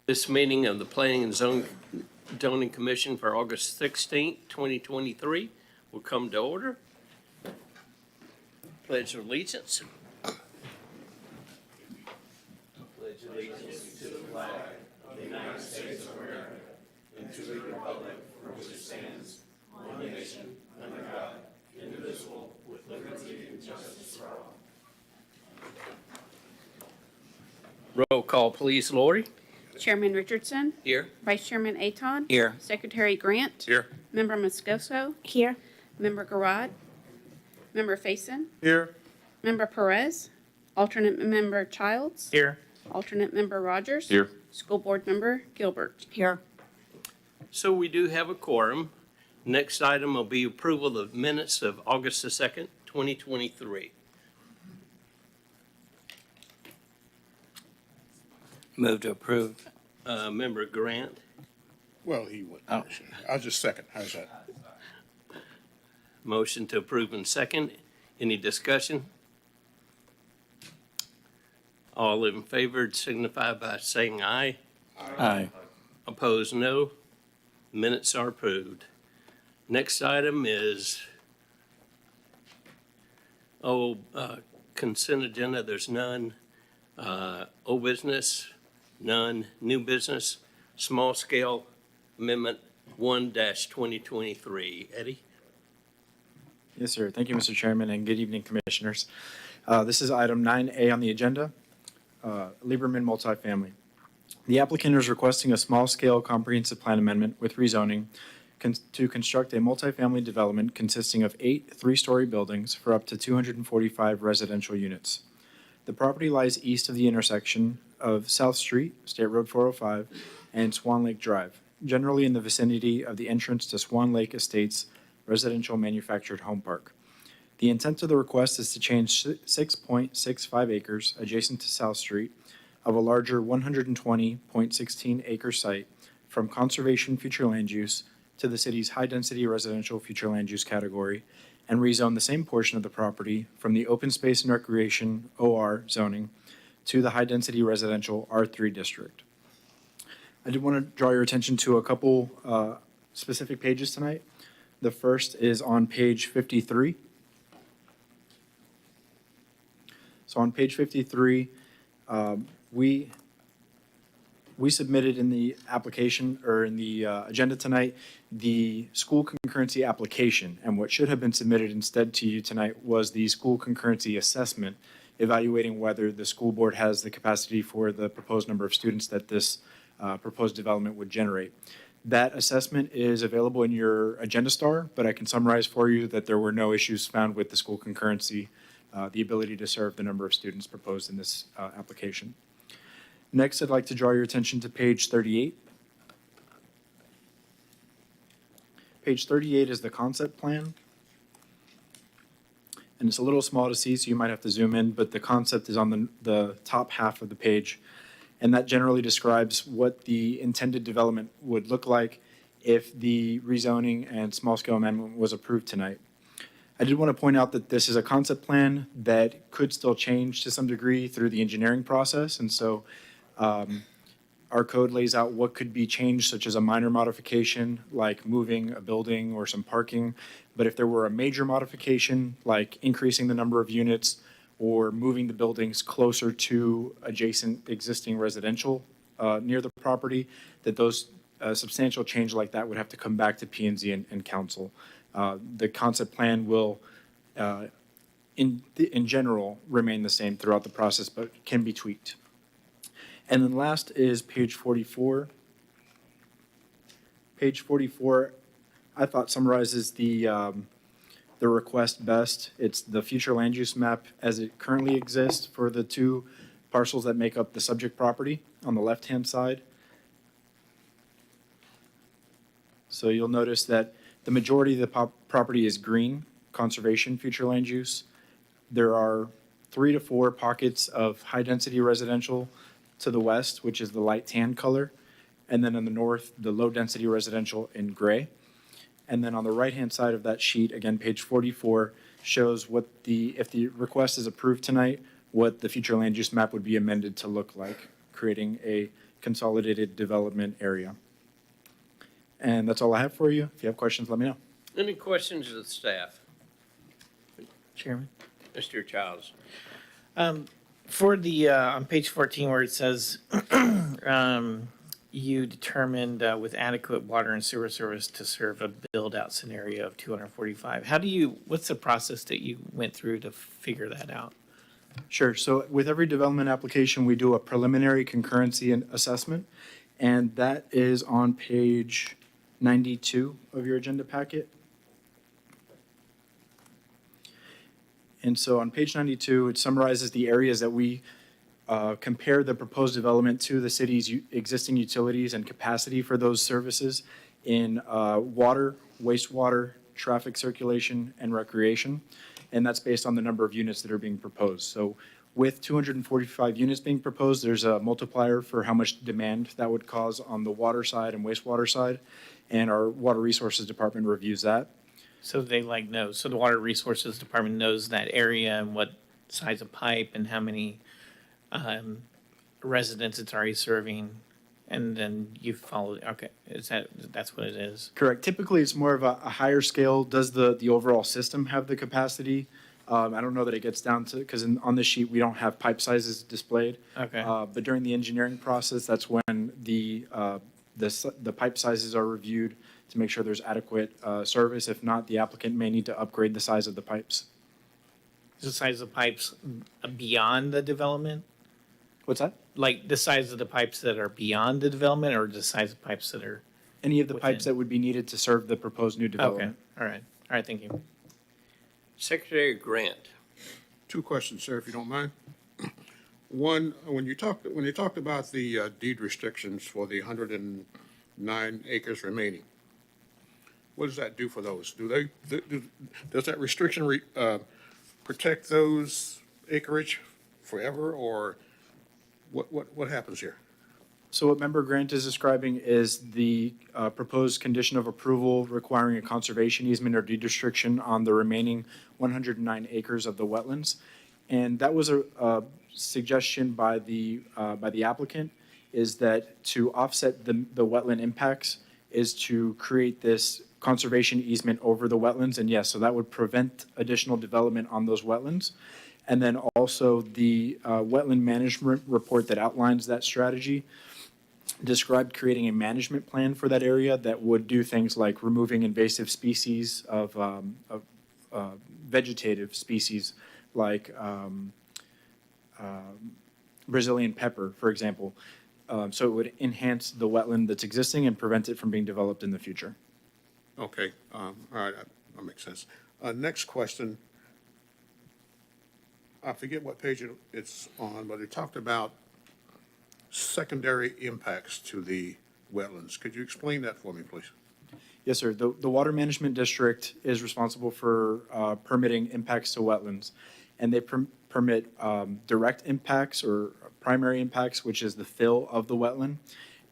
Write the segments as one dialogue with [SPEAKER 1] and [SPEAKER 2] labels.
[SPEAKER 1] This meeting of the Planning and Zoning Commission for August 16th, 2023 will come to order. Pledge of allegiance. Pledge allegiance to the flag of the United States of America and to the republic for which it stands, one nation, under God, indivisible, with liberty and justice for all. Roll call, please, Lori.
[SPEAKER 2] Chairman Richardson.
[SPEAKER 1] Here.
[SPEAKER 2] Vice Chairman Aton.
[SPEAKER 1] Here.
[SPEAKER 2] Secretary Grant.
[SPEAKER 1] Here.
[SPEAKER 2] Member Moscoso.
[SPEAKER 3] Here.
[SPEAKER 2] Member Garad. Member Faison.
[SPEAKER 4] Here.
[SPEAKER 2] Member Perez. Alternate Member Childs.
[SPEAKER 4] Here.
[SPEAKER 2] Alternate Member Rogers.
[SPEAKER 4] Here.
[SPEAKER 2] School Board Member Gilbert.
[SPEAKER 3] Here.
[SPEAKER 1] So we do have a quorum. Next item will be approval of minutes of August the 2nd, 2023.
[SPEAKER 5] Move to approve.
[SPEAKER 1] Member Grant,
[SPEAKER 4] Well, he went. I'll just second. How's that?
[SPEAKER 1] motion to approve in second. Any discussion? All in favor signify by saying aye.
[SPEAKER 5] Aye.
[SPEAKER 1] Opposed, no. Minutes are approved. Next item is consent agenda. There's none. Old business, none. New business, small scale amendment 1-2023. Eddie?
[SPEAKER 6] Yes, sir. Thank you, Mr. Chairman, and good evening, Commissioners. This is item 9A on the agenda, Lieberman multifamily. The applicant is requesting a small-scale comprehensive plan amendment with rezoning to construct a multifamily development consisting of 8 three-story buildings for up to 245 residential units. The property lies east of the intersection of South Street, State Road 405, and Swan Lake Drive, generally in the vicinity of the entrance to Swan Lake Estates residential manufactured home park. The intent of the request is to change 6.65 acres adjacent to South Street of a larger 120.16 acre site from conservation future land use to the city's high-density residential future land use category and rezone the same portion of the property from the open space and recreation OR zoning to the high-density residential R3 district. I did want to draw your attention to a couple specific pages tonight. The first is on page 53. So on page 53, we submitted in the application or in the agenda tonight the school concurrency application, and what should have been submitted instead to you tonight was the school concurrency assessment, evaluating whether the school board has the capacity for the proposed number of students that this proposed development would generate. That assessment is available in your agenda star, but I can summarize for you that there were no issues found with the school concurrency, the ability to serve the number of students proposed in this application. Next, I'd like to draw your attention to page 38. Page 38 is the concept plan. And it's a little small to see, so you might have to zoom in, but the concept is on the top half of the page. And that generally describes what the intended development would look like if the rezoning and small-scale amendment was approved tonight. I did want to point out that this is a concept plan that could still change to some degree through the engineering process. And so our code lays out what could be changed, such as a minor modification, like moving a building or some parking. But if there were a major modification, like increasing the number of units or moving the buildings closer to adjacent existing residential near the property, that those substantial change like that would have to come back to P&Z and council. The concept plan will, in general, remain the same throughout the process, but can be tweaked. And then last is page 44. Page 44, I thought summarizes the request best. It's the future land use map as it currently exists for the 2 parcels that make up the subject property on the left-hand side. So you'll notice that the majority of the property is green, conservation future land use. There are 3 to 4 pockets of high-density residential to the west, which is the light tan color, and then in the north, the low-density residential in gray. And then on the right-hand side of that sheet, again, page 44, shows what if the request is approved tonight, what the future land use map would be amended to look like. creating a consolidated development area. And that's all I have for you. If you have questions, let me know.
[SPEAKER 3] Any questions of the staff?
[SPEAKER 5] Chairman?
[SPEAKER 3] Mr. Childs?
[SPEAKER 5] For the, on page 14 where it says, you determined with adequate water and sewer service to serve a build-out scenario of 245. What's the process that you went through to figure that out?
[SPEAKER 6] Sure. So with every development application, we do a preliminary concurrency and assessment, and that is on page 92 of your agenda packet. And so on page 92, it summarizes the areas that we compare the proposed development to the city's existing utilities and capacity for those services in water, wastewater, traffic circulation, and recreation. And that's based on the number of units that are being proposed. So with 245 units being proposed, there's a multiplier for how much demand that would cause on the water side and wastewater side. And our Water Resources Department reviews that.
[SPEAKER 5] So they know, so the Water Resources Department knows that area and what size of pipe and how many residents it's already serving, and then you follow, okay, that's what it is?
[SPEAKER 6] Correct. Typically, it's more of a higher scale. Does the overall system have the capacity? I don't know that it gets down to, because on this sheet, we don't have pipe sizes displayed.
[SPEAKER 5] Okay.
[SPEAKER 6] But during the engineering process, that's when the pipe sizes are reviewed to make sure there's adequate service. If not, the applicant may need to upgrade the size of the pipes.
[SPEAKER 5] Is the size of pipes beyond the development?
[SPEAKER 6] What's that?
[SPEAKER 5] Like the size of the pipes that are beyond the development, or the size of pipes that are?
[SPEAKER 6] Any of the pipes
[SPEAKER 5] Within.
[SPEAKER 6] that would be needed to serve the proposed new
[SPEAKER 5] Okay,
[SPEAKER 6] development.
[SPEAKER 5] all right, thank you.
[SPEAKER 3] Secretary Grant?
[SPEAKER 4] Two questions, sir, if you don't mind. One, when you talked about the deed restrictions for the 109 acres remaining, what does that do for those? Does that restriction protect those acreage forever, or what happens here?
[SPEAKER 6] So what Member Grant is describing is the proposed condition of approval requiring a conservation easement or deed restriction on the remaining 109 acres of the wetlands. And that was a suggestion by the applicant, is that to offset the wetland impacts is to create this conservation easement over the wetlands. And yes, so that would prevent additional development on those wetlands. And then also the wetland management report that outlines that strategy described creating a management plan for that area that would do things like removing invasive species of vegetative species like Brazilian pepper, for example. So it would enhance the wetland that's existing and prevent it from being developed in the future.
[SPEAKER 4] Okay, all right, that makes sense. Next question. I forget what page it's on, but it talked about secondary impacts to the wetlands. Could you explain that for me, please?
[SPEAKER 6] Yes, sir. The Water Management District is responsible for permitting impacts to wetlands. And they permit direct impacts or primary impacts, which is the fill of the wetland.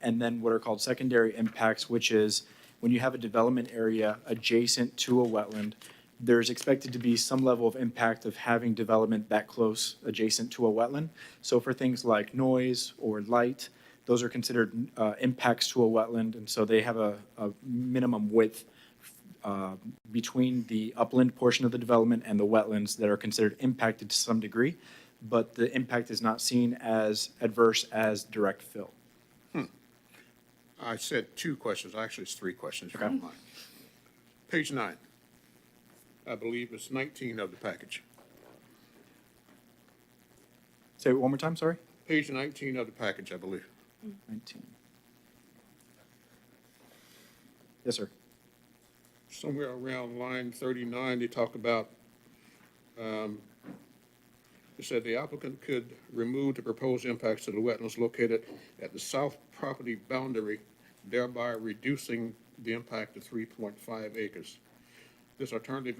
[SPEAKER 6] And then what are called secondary impacts, which is when you have a development area adjacent to a wetland, there's expected to be some level of impact of having development that close adjacent to a wetland. So for things like noise or light, those are considered impacts to a wetland. And so they have a minimum width between the upland portion of the development and the wetlands that are considered impacted to some degree, but the impact is not seen as adverse as direct fill.
[SPEAKER 4] I said two questions. Actually, it's three questions, if you don't mind. Page 9. I believe it's 19 of the package.
[SPEAKER 6] Say it one more time, sorry?
[SPEAKER 4] Page 19 of the package, I believe.
[SPEAKER 6] 19. Yes, sir.
[SPEAKER 4] Somewhere around line 39, they talk about, it said the applicant could remove the proposed impacts to the wetlands located at the south property boundary, thereby reducing the impact to 3.5 acres. This alternative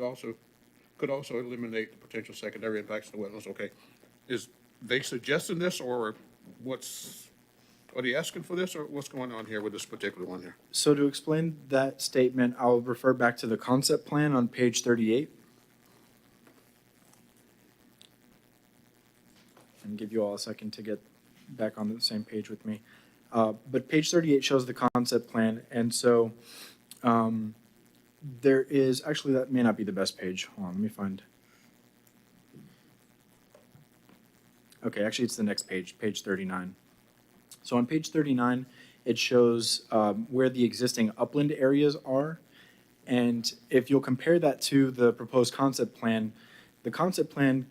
[SPEAKER 4] could also eliminate the potential secondary impacts to the wetlands. Okay, is they suggesting this, or are they asking for this, or what's going on here with this particular one here?
[SPEAKER 6] So to explain that statement, I'll refer back to the concept plan on page 38. And give you all a second to get back on the same page with me. But page 38 shows the concept plan, and so there is, actually, that may not be the best page. Hold on, let me find. Okay, actually, it's the next page, page 39. So on page 39, it shows where the existing upland areas are. And if you'll compare that to the proposed concept plan, the concept plan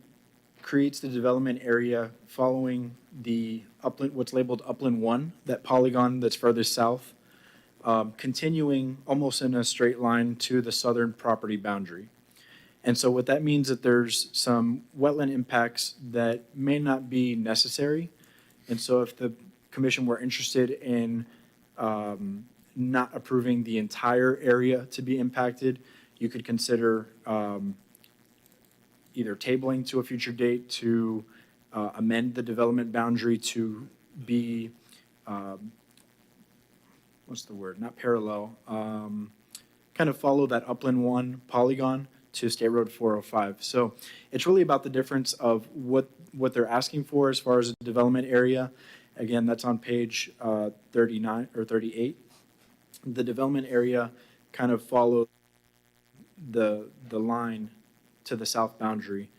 [SPEAKER 6] creates the development area following the upland, what's labeled Upland 1, that polygon that's further south, continuing almost in a straight line to the southern property boundary. And so what that means that there's some wetland impacts that may not be necessary. And so if the commission were interested in not approving the entire area to be impacted, you could consider either tabling to a future date to amend the development boundary to be, what's the word, not parallel, kind of follow that Upland 1 polygon to State Road 405. So it's really about the difference of what they're asking for as far as the development area. Again, that's on page 39 or 38. The development area kind of follows the line to the south boundary,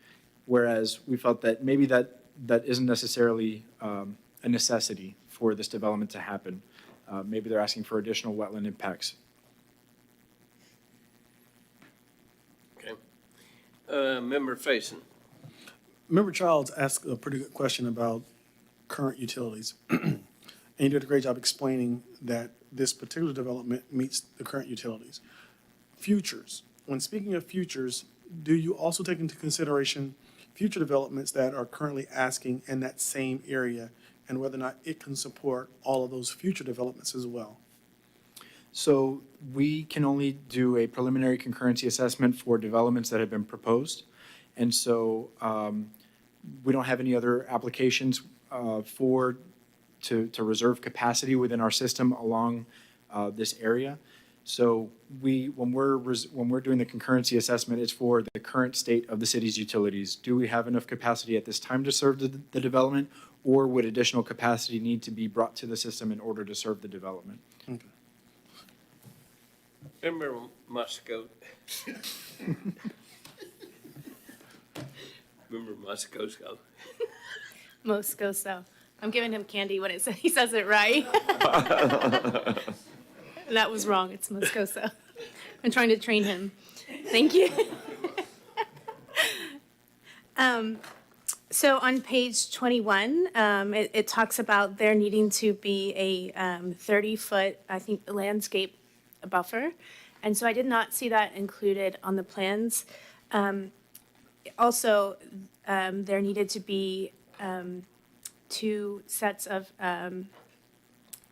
[SPEAKER 6] whereas we felt that maybe that isn't necessarily a necessity for this development to happen. Maybe they're asking for additional wetland impacts.
[SPEAKER 3] Okay. Member Faison.
[SPEAKER 7] Member Childs asked a pretty good question about current utilities. And you did a great job explaining that this particular development meets the current utilities. Futures. When speaking of futures, do you also take into consideration future developments that are currently asking in that same area and whether or not it can support all of those future developments as well?
[SPEAKER 6] So we can only do a preliminary concurrency assessment for developments that have been proposed. And so we don't have any other applications to reserve capacity within our system along this area. So when we're doing the concurrency assessment, it's for the current state of the city's utilities. Do we have enough capacity at this time to serve the development, or would additional capacity need to be brought to the system in order to serve the development?
[SPEAKER 7] Okay.
[SPEAKER 3] Member Musco. Member Moscoso.
[SPEAKER 8] Moscoso. I'm giving him candy when he says it right. That was wrong. It's Moscoso. I'm trying to train him. Thank you. So on page 21, it talks about there needing to be a 30-foot, I think, landscape buffer. And so I did not see that included on the plans. Also, there needed to be 2 sets of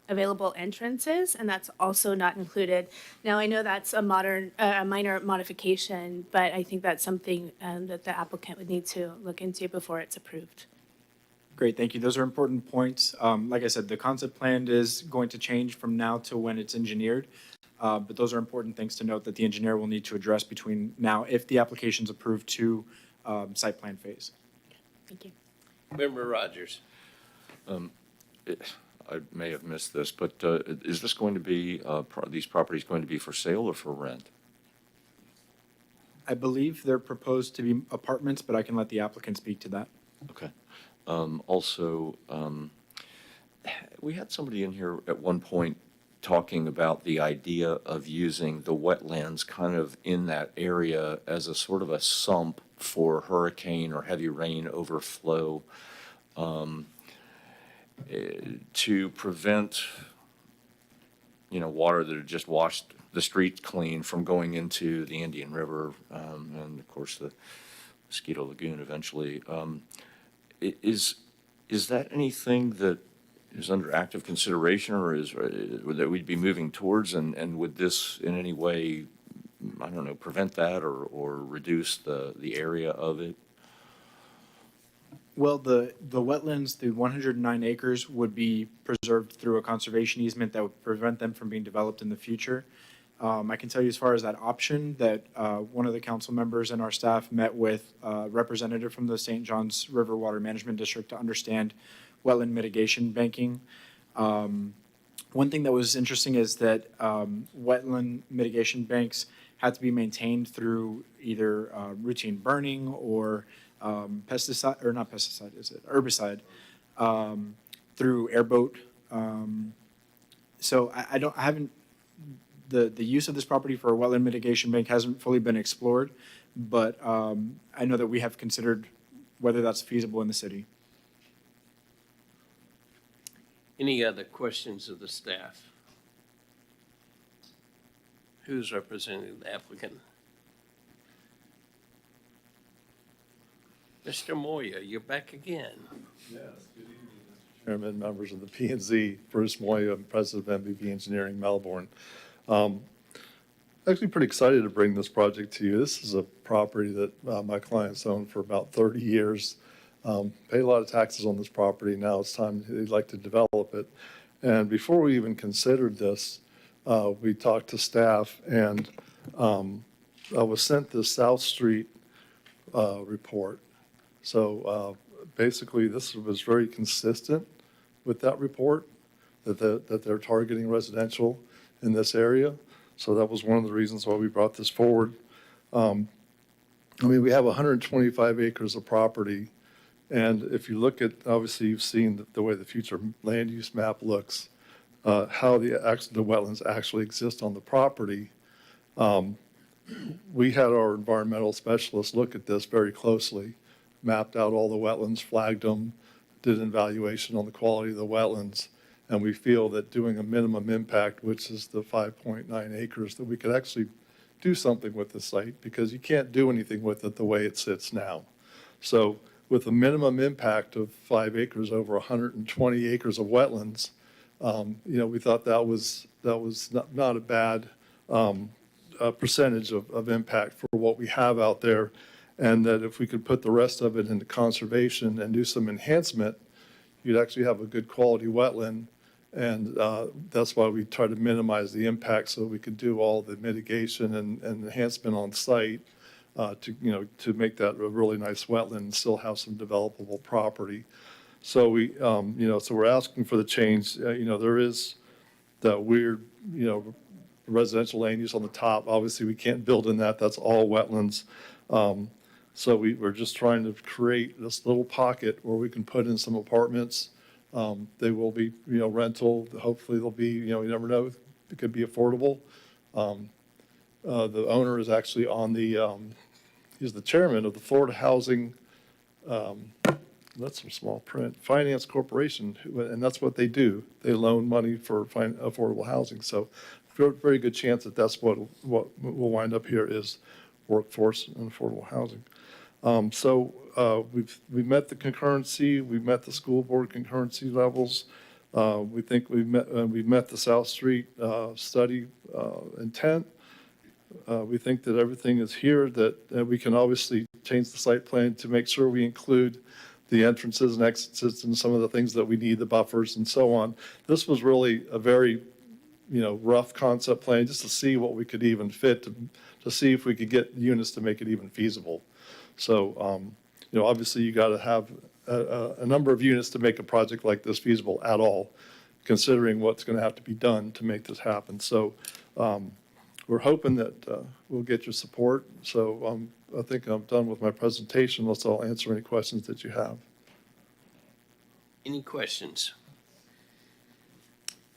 [SPEAKER 8] available entrances, and that's also not included. Now, I know that's a minor modification, but I think that's something that the applicant would need to look into before it's approved.
[SPEAKER 6] Great, thank you. Those are important points. Like I said, the concept plan is going to change from now to when it's engineered. But those are important things to note that the engineer will need to address between now, if the application's approved, to site plan phase.
[SPEAKER 8] Thank you.
[SPEAKER 3] Member Rogers.
[SPEAKER 1] I may have missed this, but is this going to be, these properties going to be for sale or for rent?
[SPEAKER 6] I believe they're proposed to be apartments, but I can let the applicant speak to that.
[SPEAKER 1] Okay. Also, we had somebody in here at one point talking about the idea of using the wetlands kind of in that area as a sort of a sump for hurricane or heavy rain overflow, to prevent, water that had just washed the street clean from going into the Indian River, and of course the Mosquito Lagoon eventually. Is that anything that is under active consideration, or that we'd be moving towards, and would this in any way, I don't know, prevent that or reduce the area of it?
[SPEAKER 6] Well, the wetlands, the 109 acres, would be preserved through a conservation easement that would prevent them from being developed in the future. I can tell you as far as that option, that one of the council members and our staff met with a representative from the St. Johns River Water Management District to understand wetland mitigation banking. One thing that was interesting is that wetland mitigation banks had to be maintained through either routine burning or pesticide, or not pesticide, is it herbicide, through airboat. So I haven't, the use of this property for a wetland mitigation bank hasn't fully been explored, but I know that we have considered whether that's feasible in the city.
[SPEAKER 3] Any other questions of the staff? Who's representing the applicant? Mr. Moya, you're back again.
[SPEAKER 9] Yes, good evening, Mr. Chairman, members of the P and Z. Bruce Moya, President of MBB Engineering, Melbourne. Actually pretty excited to bring this project to you. This is a property that my clients owned for about 30 years. Paid a lot of taxes on this property. Now it's time they'd like to develop it. And before we even considered this, we talked to staff, and I was sent the South Street report. So basically, this was very consistent with that report, that they're targeting residential in this area. So that was one of the reasons why we brought this forward. I mean, we have 125 acres of property. And if you look at, obviously, you've seen the way the future land use map looks, how the wetlands actually exist on the property. We had our environmental specialists look at this very closely, mapped out all the wetlands, flagged them, did an evaluation on the quality of the wetlands. And we feel that doing a minimum impact, which is the 5.9 acres, that we could actually do something with the site, because you can't do anything with it the way it sits now. So with a minimum impact of 5 acres over 120 acres of wetlands, we thought that was not a bad percentage of impact for what we have out there, and that if we could put the rest of it into conservation and do some enhancement, you'd actually have a good quality wetland. And that's why we try to minimize the impact, so we could do all the mitigation and enhancement on site to make that a really nice wetland and still have some developable property. So so we're asking for the change. There is that weird, residential land use on the top. Obviously, we can't build in that. That's all wetlands. So we're just trying to create this little pocket where we can put in some apartments. They will be, rental. Hopefully they'll be, you never know, it could be affordable. The owner is actually on he's the chairman of the Florida Housing, that's some small print, Finance Corporation, and that's what they do. They loan money for affordable housing. So very good chance that that's what will wind up here is workforce and affordable housing. We've met the concurrency, we've met the school board concurrency levels. We think we've met the South Street study intent. We think that everything is here, that we can obviously change the site plan to make sure we include the entrances and exits and some of the things that we need, the buffers and so on. This was really a very, rough concept plan just to see what we could even fit, to see if we could get units to make it even feasible. So, obviously you got to have a number of units to make a project like this feasible at all, considering what's going to have to be done to make this happen. So, we're hoping that we'll get your support. So I think I'm done with my presentation. Let's all answer any questions that you have.
[SPEAKER 3] Any questions?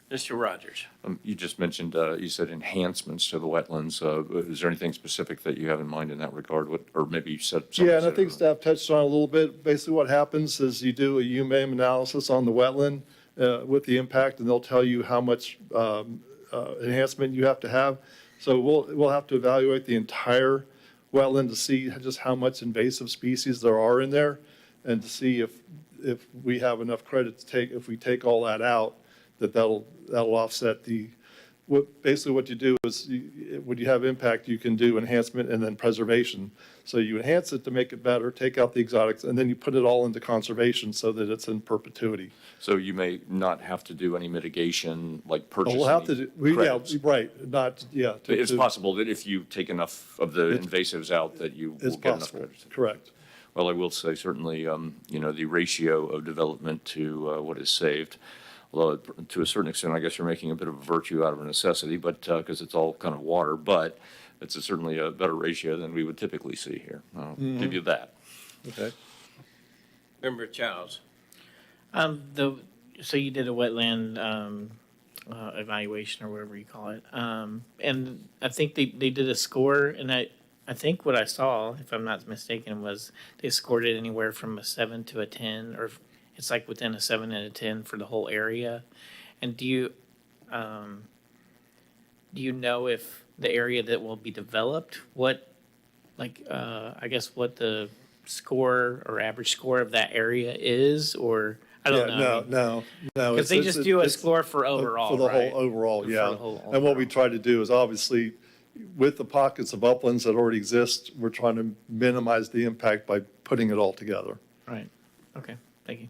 [SPEAKER 3] Mr. Rogers?
[SPEAKER 10] You just mentioned, you said enhancements to the wetlands. Is there anything specific that you have in mind in that regard? Or maybe you said something?
[SPEAKER 9] Yeah, and I think staff touched on it a little bit. Basically what happens is you do a UMAM analysis on the wetland with the impact, and they'll tell you how much enhancement you have to have. So we'll have to evaluate the entire wetland to see just how much invasive species there are in there, and to see if we have enough credit to take, if we take all that out, that'll offset basically what you do is when you have impact, you can do enhancement and then preservation. So you enhance it to make it better, take out the exotics, and then you put it all into conservation so that it's in perpetuity.
[SPEAKER 10] So you may not have to do any mitigation, like purchase
[SPEAKER 9] We'll have to
[SPEAKER 10] any
[SPEAKER 9] do,
[SPEAKER 10] credits.
[SPEAKER 9] yeah, right, not, yeah.
[SPEAKER 10] It's possible that if you take enough of the
[SPEAKER 9] It's-
[SPEAKER 10] invasives out, that you will
[SPEAKER 9] It's
[SPEAKER 10] get enough
[SPEAKER 9] possible,
[SPEAKER 10] credits.
[SPEAKER 9] correct.
[SPEAKER 10] Well, I will say certainly, the ratio of development to what is saved, although to a certain extent, I guess you're making a bit of a virtue out of a necessity, but, because it's all kind of water, but it's certainly a better ratio than we would typically see here. I'll give you that.
[SPEAKER 9] Okay.
[SPEAKER 3] Member Childs?
[SPEAKER 5] So you did a wetland, evaluation or whatever you call it. And I think they did a score, and I think what I saw, if I'm not mistaken, was they scored it anywhere from a 7 to a 10, or it's like within a 7 and a 10 for the whole area. And do you know if the area that will be developed, I guess what the score or average score of that area is, or I don't know.
[SPEAKER 9] No.
[SPEAKER 5] Because they just do a score for overall,
[SPEAKER 9] For the
[SPEAKER 5] right?
[SPEAKER 9] whole overall,
[SPEAKER 5] For
[SPEAKER 9] yeah.
[SPEAKER 5] the whole
[SPEAKER 9] And what we
[SPEAKER 5] overall.
[SPEAKER 9] try to do is obviously, with the pockets of uplands that already exist, we're trying to minimize the impact by putting it all together.
[SPEAKER 5] Right, okay, thank you.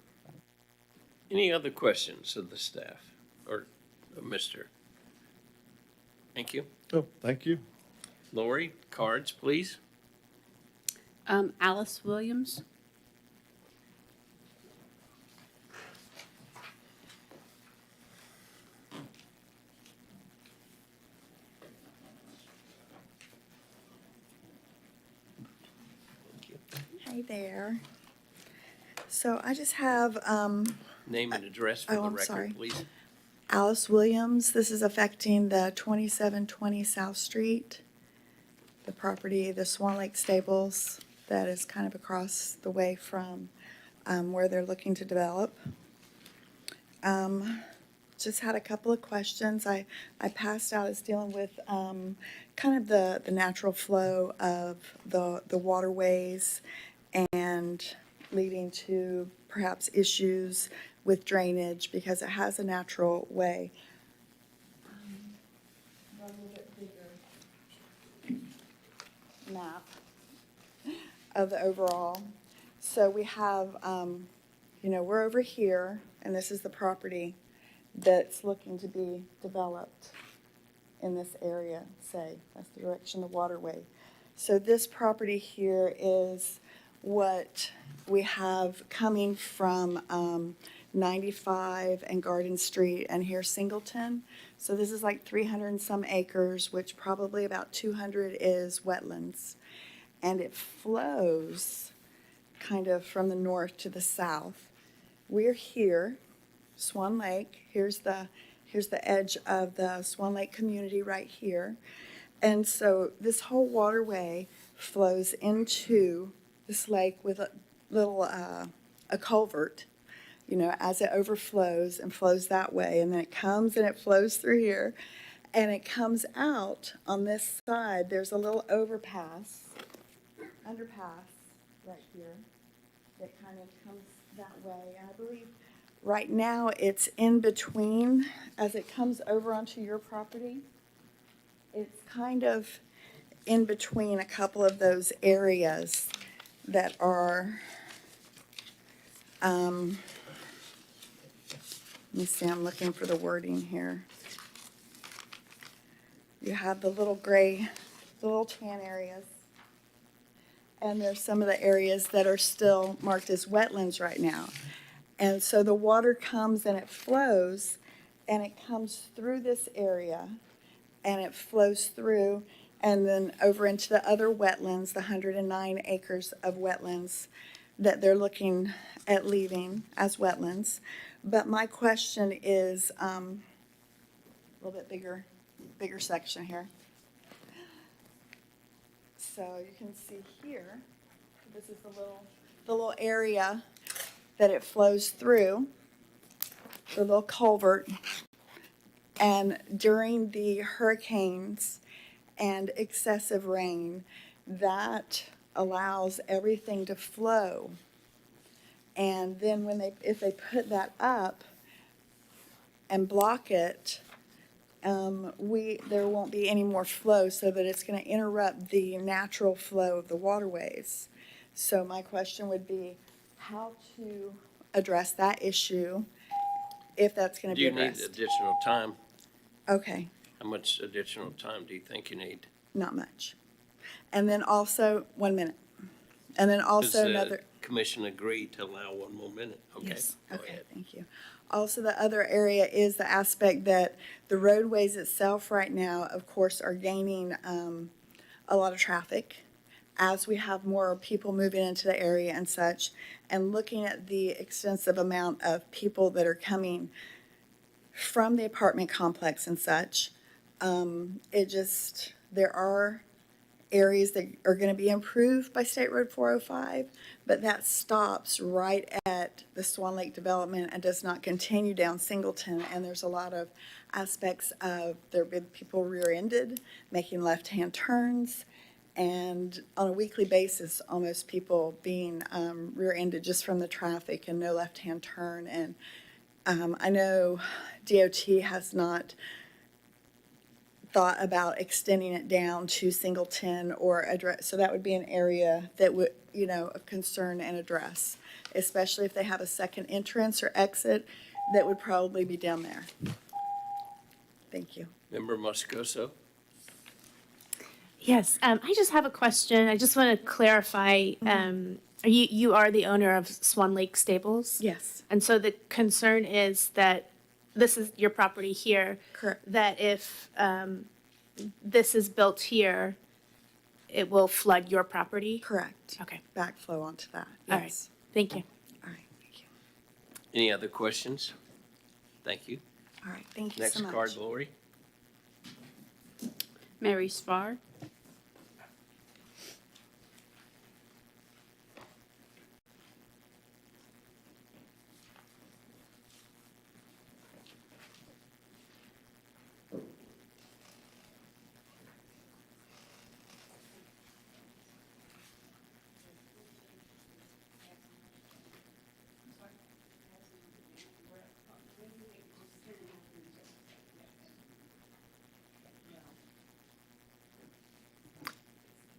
[SPEAKER 3] Any other questions of the staff or of Mr.? Thank you.
[SPEAKER 9] Oh, thank you.
[SPEAKER 3] Lori, cards, please.
[SPEAKER 2] Alice Williams.
[SPEAKER 11] Hi there. So I just have
[SPEAKER 3] Name and address for
[SPEAKER 11] Oh,
[SPEAKER 3] the
[SPEAKER 11] I'm sorry.
[SPEAKER 3] record, please.
[SPEAKER 11] Alice Williams. This is affecting the 2720 South Street, the property, the Swan Lake Stables, that is kind of across the way from where they're looking to develop. Just had a couple of questions. I passed out as dealing with kind of the natural flow of the waterways and leading to perhaps issues with drainage because it has a natural way. A little bit bigger map of the overall. So we have, we're over here, and this is the property that's looking to be developed in this area, say, that's the direction of the waterway. So this property here is what we have coming from 95 and Garden Street, and here's Singleton. So this is like 300 and some acres, which probably about 200 is wetlands. And it flows kind of from the north to the south. We're here, Swan Lake. Here's the edge of the Swan Lake community right here. And so this whole waterway flows into this lake with a little a culvert, as it overflows and flows that way. And then it comes and it flows through here. And it comes out on this side. There's a little underpass right here that kind of comes that way. And I believe right now it's in between as it comes over onto your property. It's kind of in between a couple of those areas that are, let me see, I'm looking for the wording here. You have the little gray, the little tan areas. And there's some of the areas that are still marked as wetlands right now. And so the water comes and it flows, and it comes through this area, and it flows through, and then over into the other wetlands, the 109 acres of wetlands that they're looking at leaving as wetlands. But my question is, a little bit bigger section here. So you can see here, this is the little area that it flows through, the little culvert. And during the hurricanes and excessive rain, that allows everything to flow. And then if they put that up and block it, there won't be any more flow, so that it's going to interrupt the natural flow of the waterways. So my question would be how to address that issue, if that's going to
[SPEAKER 3] Do
[SPEAKER 11] be
[SPEAKER 3] you need
[SPEAKER 11] addressed.
[SPEAKER 3] additional time?
[SPEAKER 11] Okay,
[SPEAKER 3] How much additional time do you think you need?
[SPEAKER 11] not much. And then also, 1 minute. And then
[SPEAKER 3] Does
[SPEAKER 11] also
[SPEAKER 3] the
[SPEAKER 11] another.
[SPEAKER 3] commission agree to allow one more minute? Okay,
[SPEAKER 8] Yes.
[SPEAKER 3] go
[SPEAKER 11] Okay,
[SPEAKER 3] ahead.
[SPEAKER 11] thank you. Also, the other area is the aspect that the roadways itself right now, of course, are gaining a lot of traffic as we have more people moving into the area and such, and looking at the extensive amount of people that are coming from the apartment complex and such, there are areas that are going to be improved by State Road 405, but that stops right at the Swan Lake development and does not continue down Singleton. And there's a lot of aspects of there have been people rear-ended, making left-hand turns, and on a weekly basis, almost people being rear-ended just from the traffic and no left-hand turn. And I know DOT has not thought about extending it down to Singleton or address, so that would be an area that would, of concern and address, especially if they have a second entrance or exit that would probably be down there. Thank you.
[SPEAKER 3] Member Moscoso?
[SPEAKER 8] Yes, I just have a question. I just want to clarify, you are the owner of Swan Lake Stables?
[SPEAKER 11] Yes,
[SPEAKER 8] And so the concern is that this is your property here,
[SPEAKER 11] correct.
[SPEAKER 8] that if this is built here, it will flood your property?
[SPEAKER 11] Correct.
[SPEAKER 8] Okay,
[SPEAKER 11] Backflow onto that.
[SPEAKER 8] All right.
[SPEAKER 11] Yes.
[SPEAKER 8] thank you.
[SPEAKER 11] All right. Thank you.
[SPEAKER 3] Any other questions? Thank you.
[SPEAKER 11] All right. Thank you
[SPEAKER 3] Next
[SPEAKER 11] so much.
[SPEAKER 3] card, Lori.
[SPEAKER 2] Mary Spar.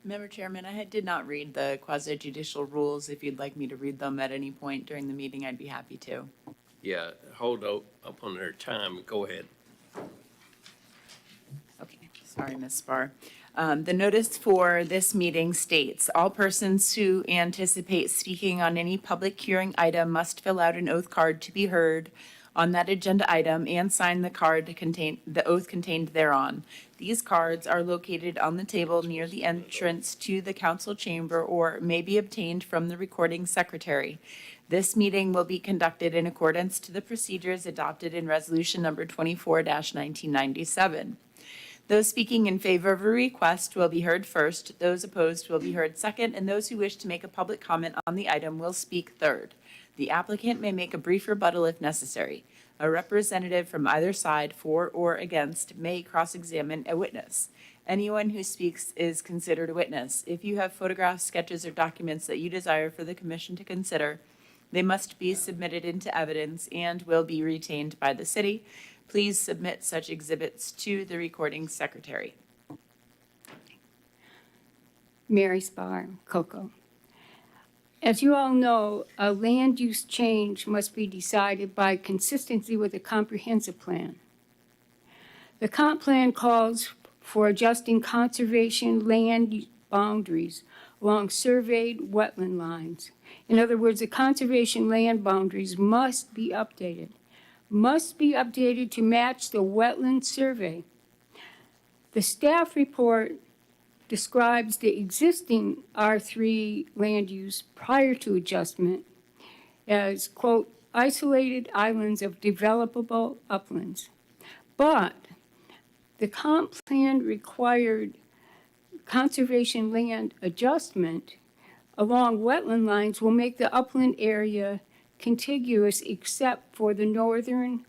[SPEAKER 12] Member Chairman, did not read the quasi judicial rules. If you'd like me to read them at any point during the meeting, I'd be happy to.
[SPEAKER 3] Yeah, hold up on their time. Go ahead.
[SPEAKER 12] Okay, sorry, Ms. Spar. The notice for this meeting states, all persons who anticipate speaking on any public hearing item must fill out an oath card to be heard on that agenda item and sign the card to contain the oath contained thereon. These cards are located on the table near the entrance to the council chamber or may be obtained from the recording secretary. This meeting will be conducted in accordance to the procedures adopted in resolution number 24-1997. Those speaking in favor of a request will be heard first, those opposed will be heard second, and those who wish to make a public comment on the item will speak third. The applicant may make a brief rebuttal if necessary. A representative from either side, for or against, may cross-examine a witness. Anyone who speaks is considered a witness. If you have photographs, sketches, or documents that you desire for the commission to consider, they must be submitted into evidence and will be retained by the city. Please submit such exhibits to the recording secretary.
[SPEAKER 13] Mary Spar, Cocoa. As you all know, a land use change must be decided by consistency with a comprehensive plan. The comp plan calls for adjusting conservation land boundaries along surveyed wetland lines. In other words, the conservation land boundaries must be updated to match the wetland survey. The staff report describes the existing R3 land use prior to adjustment as, quote, isolated islands of developable uplands. But the comp plan required conservation land adjustment along wetland lines will make the upland area contiguous except for the northern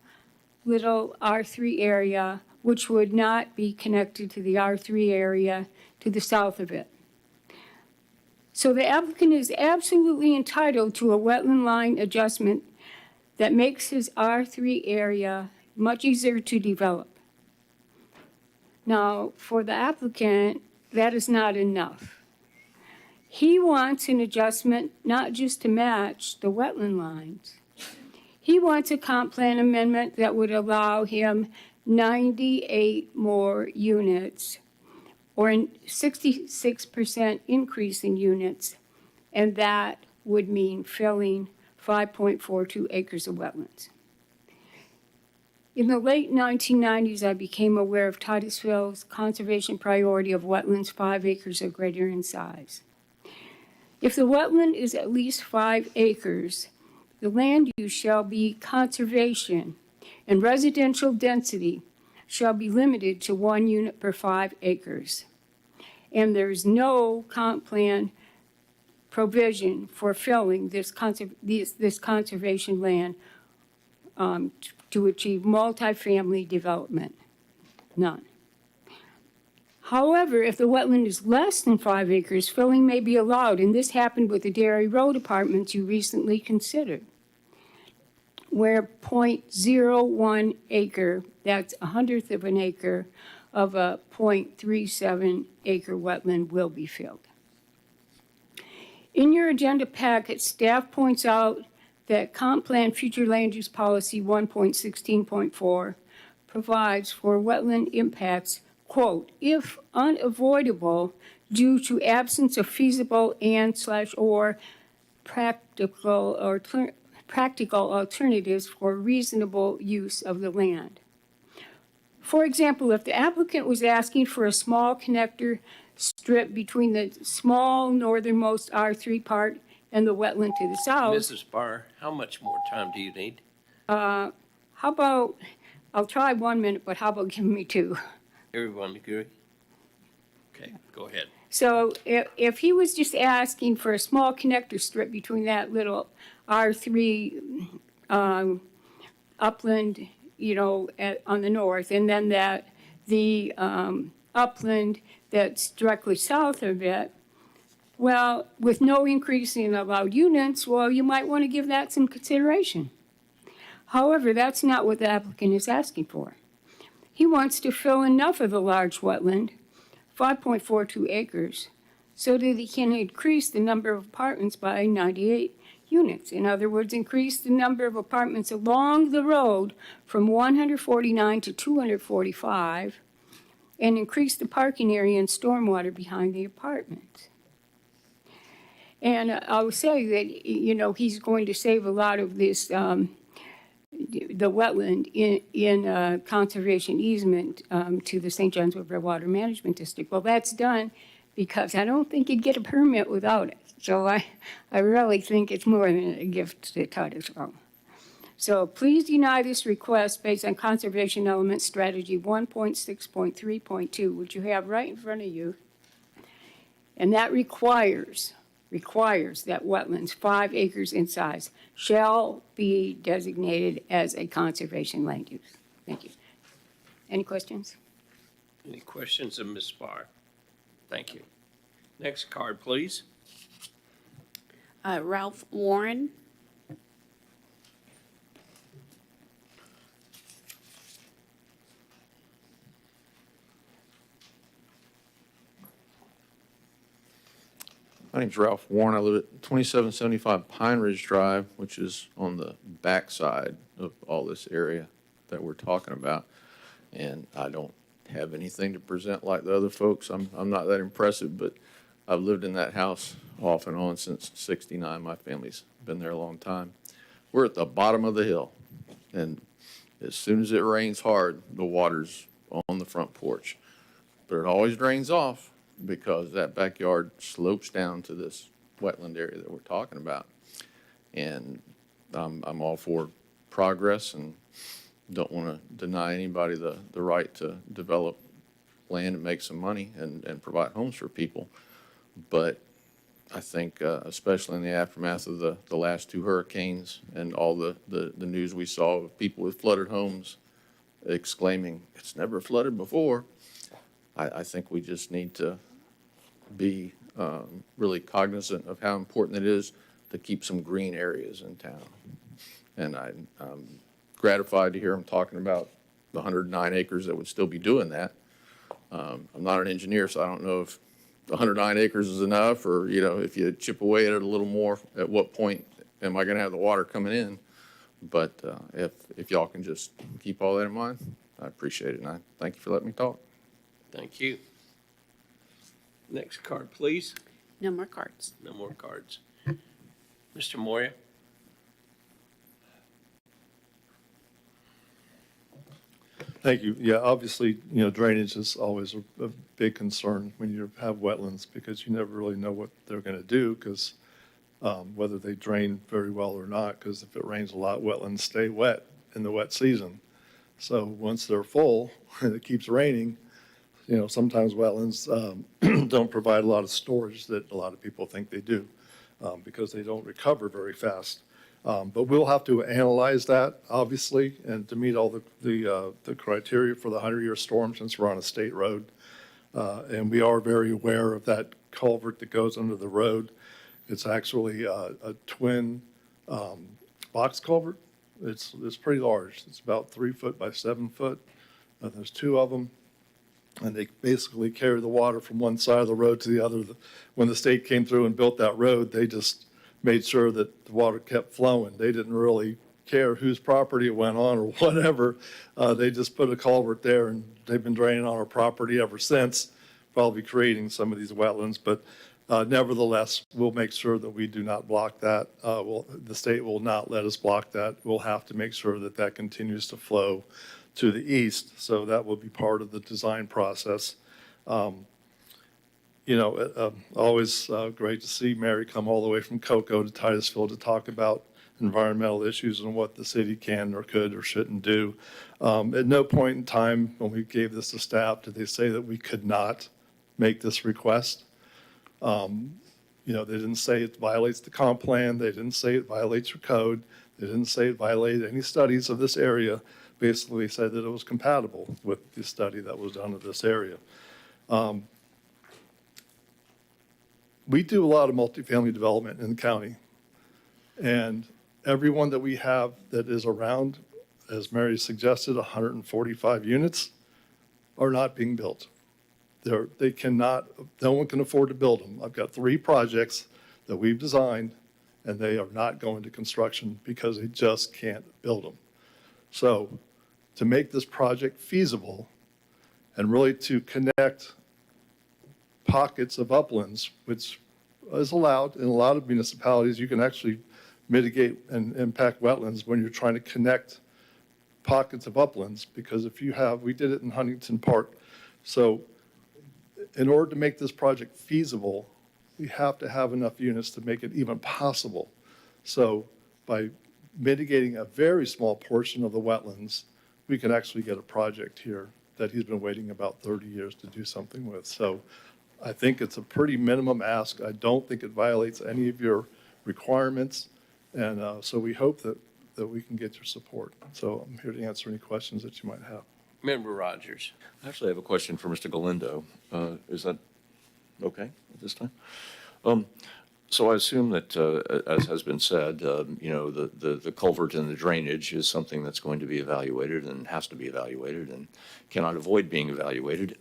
[SPEAKER 13] little R3 area, which would not be connected to the R3 area to the south of it. So the applicant is absolutely entitled to a wetland line adjustment that makes his R3 area much easier to develop. Now, for the applicant, that is not enough. He wants an adjustment not just to match the wetland lines. He wants a comp plan amendment that would allow him 98 more units or a 66% increase in units and that would mean filling 5.42 acres of wetlands. In the late 1990s, I became aware of Titusville's conservation priority of wetlands 5 acres or greater in size. If the wetland is at least 5 acres, the land use shall be conservation, and residential density shall be limited to 1 unit per 5 acres. And there's no comp plan provision for filling this conservation land to achieve multifamily development. None. However, if the wetland is less than 5 acres, filling may be allowed, and this happened with the Dairy Road apartments you recently considered, where 0.01 acre, that's 1/100th of an acre of a 0.37 acre wetland will be filled. In your agenda packet, staff points out that Comp Plan Future Land Use Policy 1.16.4 provides for wetland impacts, quote, if unavoidable due to absence of feasible and/or practical alternatives for reasonable use of the land. For example, if the applicant was asking for a small connector strip between the small northernmost R3 part and the wetland to the south.
[SPEAKER 3] Mrs. Barr, how much more time do you need?
[SPEAKER 13] How about, I'll try 1 minute, but how about giving me 2?
[SPEAKER 3] Everyone agree? Okay, go ahead.
[SPEAKER 13] So if he was just asking for a small connector strip between that little R3 upland, on the north, and then the upland that's directly south of it, well, with no increase in allowed units, well, you might want to give that some consideration. However, that's not what the applicant is asking for. He wants to fill enough of the large wetland, 5.42 acres, so that he can increase the number of apartments by 98 units. In other words, increase the number of apartments along the road from 149 to 245, and increase the parking area and stormwater behind the apartments. And I will say that, he's going to save a lot of this, the wetland in conservation easement to the St. Johns River Water Management District. Well, that's done because I don't think you'd get a permit without it. So I really think it's more than a gift to Titusville. So please deny this request based on Conservation Element Strategy 1.6.3.2, which you have right in front of you. And that requires that wetlands 5 acres in size shall be designated as a conservation land use. Thank you. Any questions?
[SPEAKER 3] Any questions of Ms. Barr? Thank you. Next card, please.
[SPEAKER 2] Ralph Warren.
[SPEAKER 4] My name's Ralph Warren. I live at 2775 Pine Ridge Drive, which is on the backside of all this area that we're talking about. And I don't have anything to present like the other folks. I'm not that impressive, but I've lived in that house off and on since '69. My family's been there a long time. We're at the bottom of the hill, and as soon as it rains hard, the water's on the front porch. But it always drains off because that backyard slopes down to this wetland area that we're talking about. And I'm all for progress and don't want to deny anybody the right to develop land and make some money and provide homes for people. But I think, especially in the aftermath of the last 2 hurricanes and all the news we saw of people with flooded homes exclaiming, "It's never flooded before," I think we just need to be really cognizant of how important it is to keep some green areas in town. And I'm gratified to hear him talking about the 109 acres that would still be doing that. I'm not an engineer, so I don't know if the 109 acres is enough, or, if you chip away at it a little more, at what point am I gonna have the water coming in? But if y'all can just keep all that in mind, I appreciate it, and I thank you for letting me talk.
[SPEAKER 3] Thank you. Next card, please.
[SPEAKER 2] No more cards.
[SPEAKER 3] No more cards. Mr. Moya?
[SPEAKER 9] Thank you. Yeah, obviously, drainage is always a big concern when you have wetlands because you never really know what they're going to do because whether they drain very well or not, because if it rains a lot, wetlands stay wet in the wet season. So once they're full and it keeps raining, sometimes wetlands don't provide a lot of storage that a lot of people think they do because they don't recover very fast. But we'll have to analyze that, obviously, and to meet all the criteria for the 100-year storm since we're on a state road. And we are very aware of that culvert that goes under the road. It's actually a twin box culvert. It's pretty large. It's about 3 foot by 7 foot. There's two of them. And they basically carry the water from one side of the road to the other. When the state came through and built that road, they just made sure that the water kept flowing. They didn't really care whose property it went on or whatever. They just put a culvert there, and they've been draining on our property ever since, probably creating some of these wetlands. But nevertheless, we'll make sure that we do not block that. The state will not let us block that. We'll have to make sure that that continues to flow to the east. So that will be part of the design process. Always great to see Mary come all the way from Cocoa to Titusville to talk about environmental issues and what the city can or could or shouldn't do. At no point in time when we gave this to staff did they say that we could not make this request. They didn't say it violates the comp plan. They didn't say it violates your code. They didn't say it violated any studies of this area. Basically said that it was compatible with the study that was done of this area. We do a lot of multifamily development in the county. And everyone that we have that is around, as Mary suggested, 145 units are not being built. They cannot, no one can afford to build them. I've got 3 projects that we've designed and they are not going to construction because they just can't build them. So to make this project feasible and really to connect pockets of uplands, which is allowed in a lot of municipalities, you can actually mitigate and impact wetlands when you're trying to connect pockets of uplands, because we did it in Huntington Park. So in order to make this project feasible, we have to have enough units to make it even possible. So by mitigating a very small portion of the wetlands, we can actually get a project here that he's been waiting about 30 years to do something with. So I think it's a pretty minimum ask. I don't think it violates any of your requirements. And so we hope that we can get your support. So I'm here to answer any questions that you might have.
[SPEAKER 3] Member Rogers?
[SPEAKER 10] I actually have a question for Mr. Galindo. Is that okay at this time? So I assume that, as has been said, the culvert and the drainage is something that's going to be evaluated and has to be evaluated and cannot avoid being evaluated.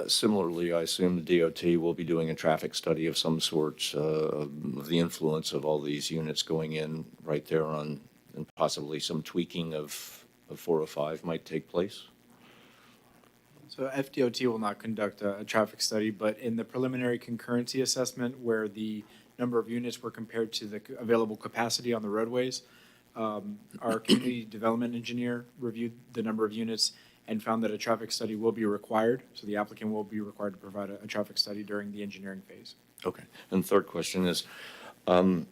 [SPEAKER 10] Similarly, I assume the DOT will be doing a traffic study of some sort of the influence of all these units going in right there on, and possibly some tweaking of 405 might take place.
[SPEAKER 6] So FDOT will not conduct a traffic study, but in the preliminary concurrency assessment where the number of units were compared to the available capacity on the roadways, our community development engineer reviewed the number of units and found that a traffic study will be required. So the applicant will be required to provide a traffic study during the engineering phase.
[SPEAKER 10] Okay. And the third question is, I'm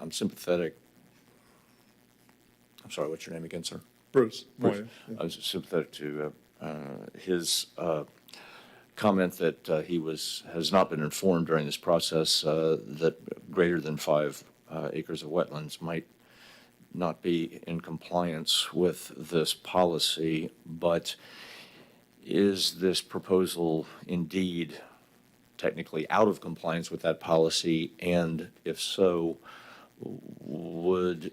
[SPEAKER 10] sympathetic. I'm sorry, what's your name again, sir?
[SPEAKER 9] Bruce.
[SPEAKER 10] Bruce.
[SPEAKER 9] Yeah.
[SPEAKER 10] I was sympathetic to his comment that he has not been informed during this process that greater than 5 acres of wetlands might not be in compliance with this policy, but is this proposal indeed technically out of compliance with that policy? And if so, would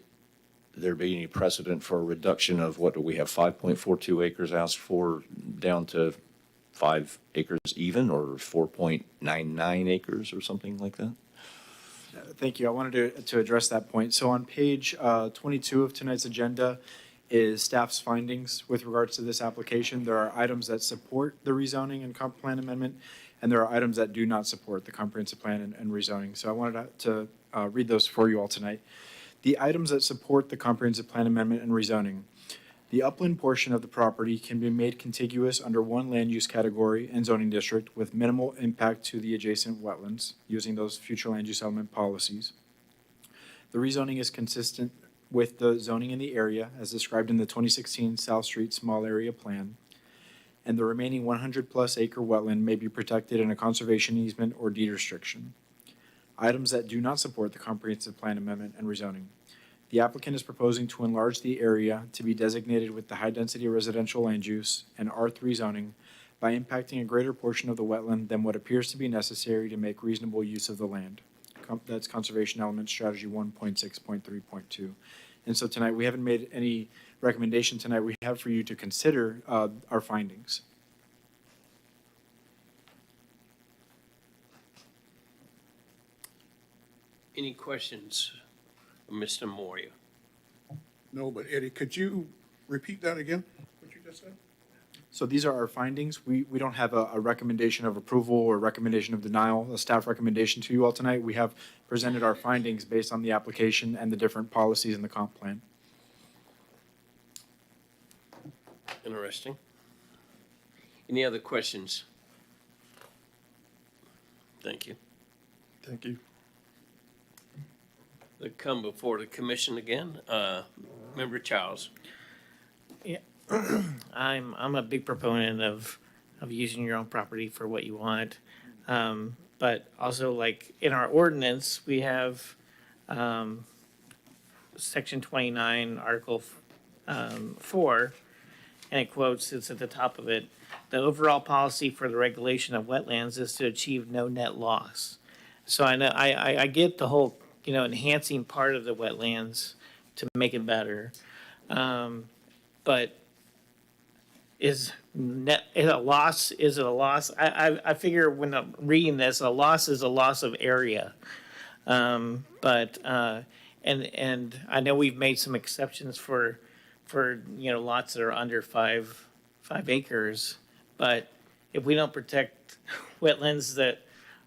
[SPEAKER 10] there be any precedent for a reduction of, what do we have, 5.42 acres asked for down to 5 acres even, or 4.99 acres or something like that?
[SPEAKER 6] Thank you. I wanted to address that point. So on page 22 of tonight's agenda, is staff's findings with regards to this application. There are items that support the rezoning and comp plan amendment, and there are items that do not support the comprehensive plan and rezoning. So I wanted to read those for you all tonight. The items that support the comprehensive plan amendment and rezoning. The upland portion of the property can be made contiguous under one land use category and zoning district with minimal impact to the adjacent wetlands using those future land use element policies. The rezoning is consistent with the zoning in the area as described in the 2016 South Street Small Area Plan. And the remaining 100-plus acre wetland may be protected in a conservation easement or deed restriction. Items that do not support the comprehensive plan amendment and rezoning. The applicant is proposing to enlarge the area to be designated with the high-density residential land use and R3 zoning by impacting a greater portion of the wetland than what appears to be necessary to make reasonable use of the land. That's Conservation Element Strategy 1.6.3.2. And so tonight, we haven't made any recommendation tonight. We have for you to consider our findings.
[SPEAKER 3] Any questions, Mr. Moria?
[SPEAKER 4] No, but Eddie, could you repeat that again, what you just said?
[SPEAKER 6] So these are our findings. We don't have a recommendation of approval or recommendation of denial, a staff recommendation to you all tonight. We have presented our findings based on the application and the different policies in the comp plan.
[SPEAKER 3] Interesting. Any other questions? Thank you.
[SPEAKER 9] Thank you.
[SPEAKER 3] They come before the commission again. Member Childs.
[SPEAKER 5] I'm a big proponent of using your own property for what you want. But also, like, in our ordinance, we have section 29, article 4, and it quotes, it's at the top of it, the overall policy for the regulation of wetlands is to achieve no net loss. So I know, I get the whole, enhancing part of the wetlands to make it better. But is it a loss? Is it a loss? I figure when I'm reading this, a loss is a loss of area. And I know we've made some exceptions for lots that are under five acres, but if we don't protect wetlands that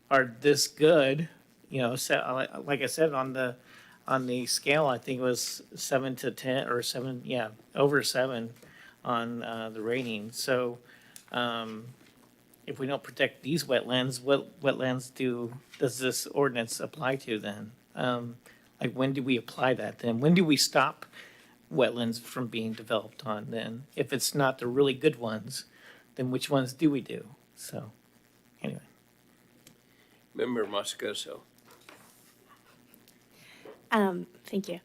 [SPEAKER 5] are this good, like I said, on the scale, I think it was 7 to 10 or 7, over 7 on the rating. So if we don't protect these wetlands, what wetlands does this ordinance apply to then? Like, when do we apply that then? When do we stop wetlands from being developed on then? If it's not the really good ones, then which ones do we do? So, anyway.
[SPEAKER 3] Member Moscoso.
[SPEAKER 8] Thank you.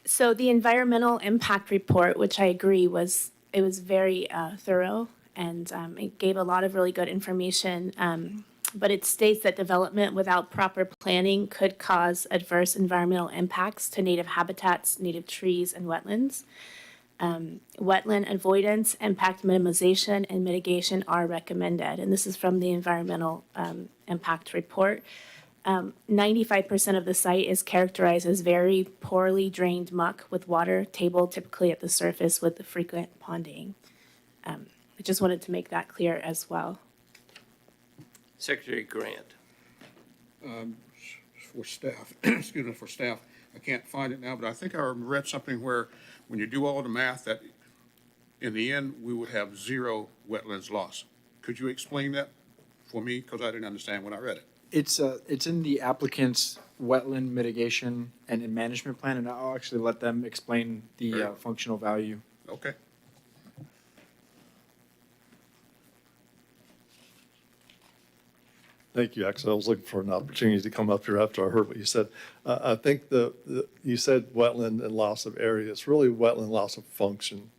[SPEAKER 8] So the environmental impact report, which I agree was very thorough and it gave a lot of really good information. But it states that development without proper planning could cause adverse environmental impacts to native habitats, native trees, and wetlands. Wetland avoidance, impact minimization, and mitigation are recommended. And this is from the environmental impact report. 95% of the site is characterized as very poorly drained muck with water table typically at the surface with the frequent ponding. I just wanted to make that clear as well.
[SPEAKER 3] Secretary Grant.
[SPEAKER 4] For staff, excuse me, for staff, I can't find it now, but I think I read something where when you do all the math, that in the end, we would have 0 wetlands loss. Could you explain that for me? Because I didn't understand when I read it.
[SPEAKER 6] It's in the applicant's wetland mitigation and management plan, and I'll actually let them explain the functional value.
[SPEAKER 4] Okay.
[SPEAKER 9] Thank you. Actually, I was looking for an opportunity to come up here after I heard what you said. I think you said wetland and loss of area. It's really wetland loss of function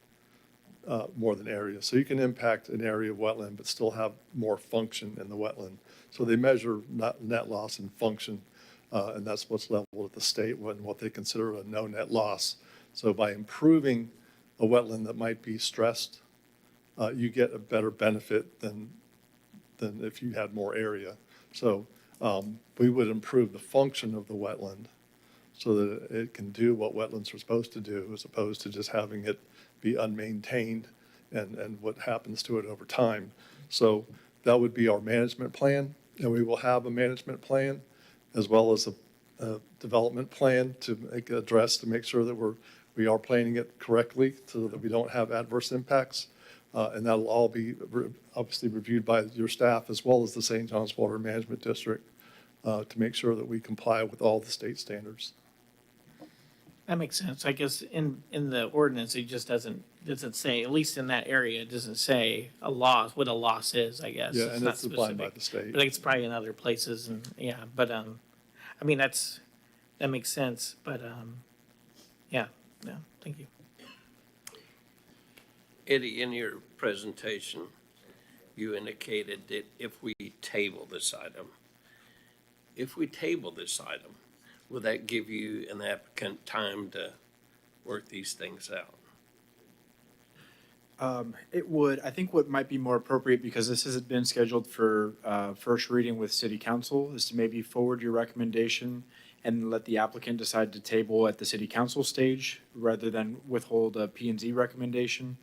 [SPEAKER 9] more than area. So you can impact an area of wetland but still have more function in the wetland. So they measure net loss and function, and that's what's leveled at the state and what they consider a no net loss. So by improving a wetland that might be stressed, you get a better benefit than if you had more area. So we would improve the function of the wetland so that it can do what wetlands are supposed to do, as opposed to just having it be unmaintained and what happens to it over time. So that would be our management plan, and we will have a management plan as well as a development plan to make sure that we are planning it correctly so that we don't have adverse impacts. And that'll all be obviously reviewed by your staff as well as the St. John's Water Management District to make sure that we comply with all the state standards.
[SPEAKER 5] That makes sense. I guess in the ordinance, it just doesn't say, at least in that area, it doesn't say a loss, what a loss is, I guess.
[SPEAKER 9] Yeah, and
[SPEAKER 5] not
[SPEAKER 9] it's defined by
[SPEAKER 5] specific.
[SPEAKER 9] the state.
[SPEAKER 5] But it's probably in other places and, yeah, but, I mean, that makes sense, but, yeah, thank you.
[SPEAKER 3] Eddie, in your presentation, you indicated that if we table this item, will that give you and the applicant time to work these things out?
[SPEAKER 6] It would. I think what might be more appropriate, because this hasn't been scheduled for first reading with city council, is to maybe forward your recommendation and let the applicant decide to table at the city council stage rather than withhold a P&Z recommendation.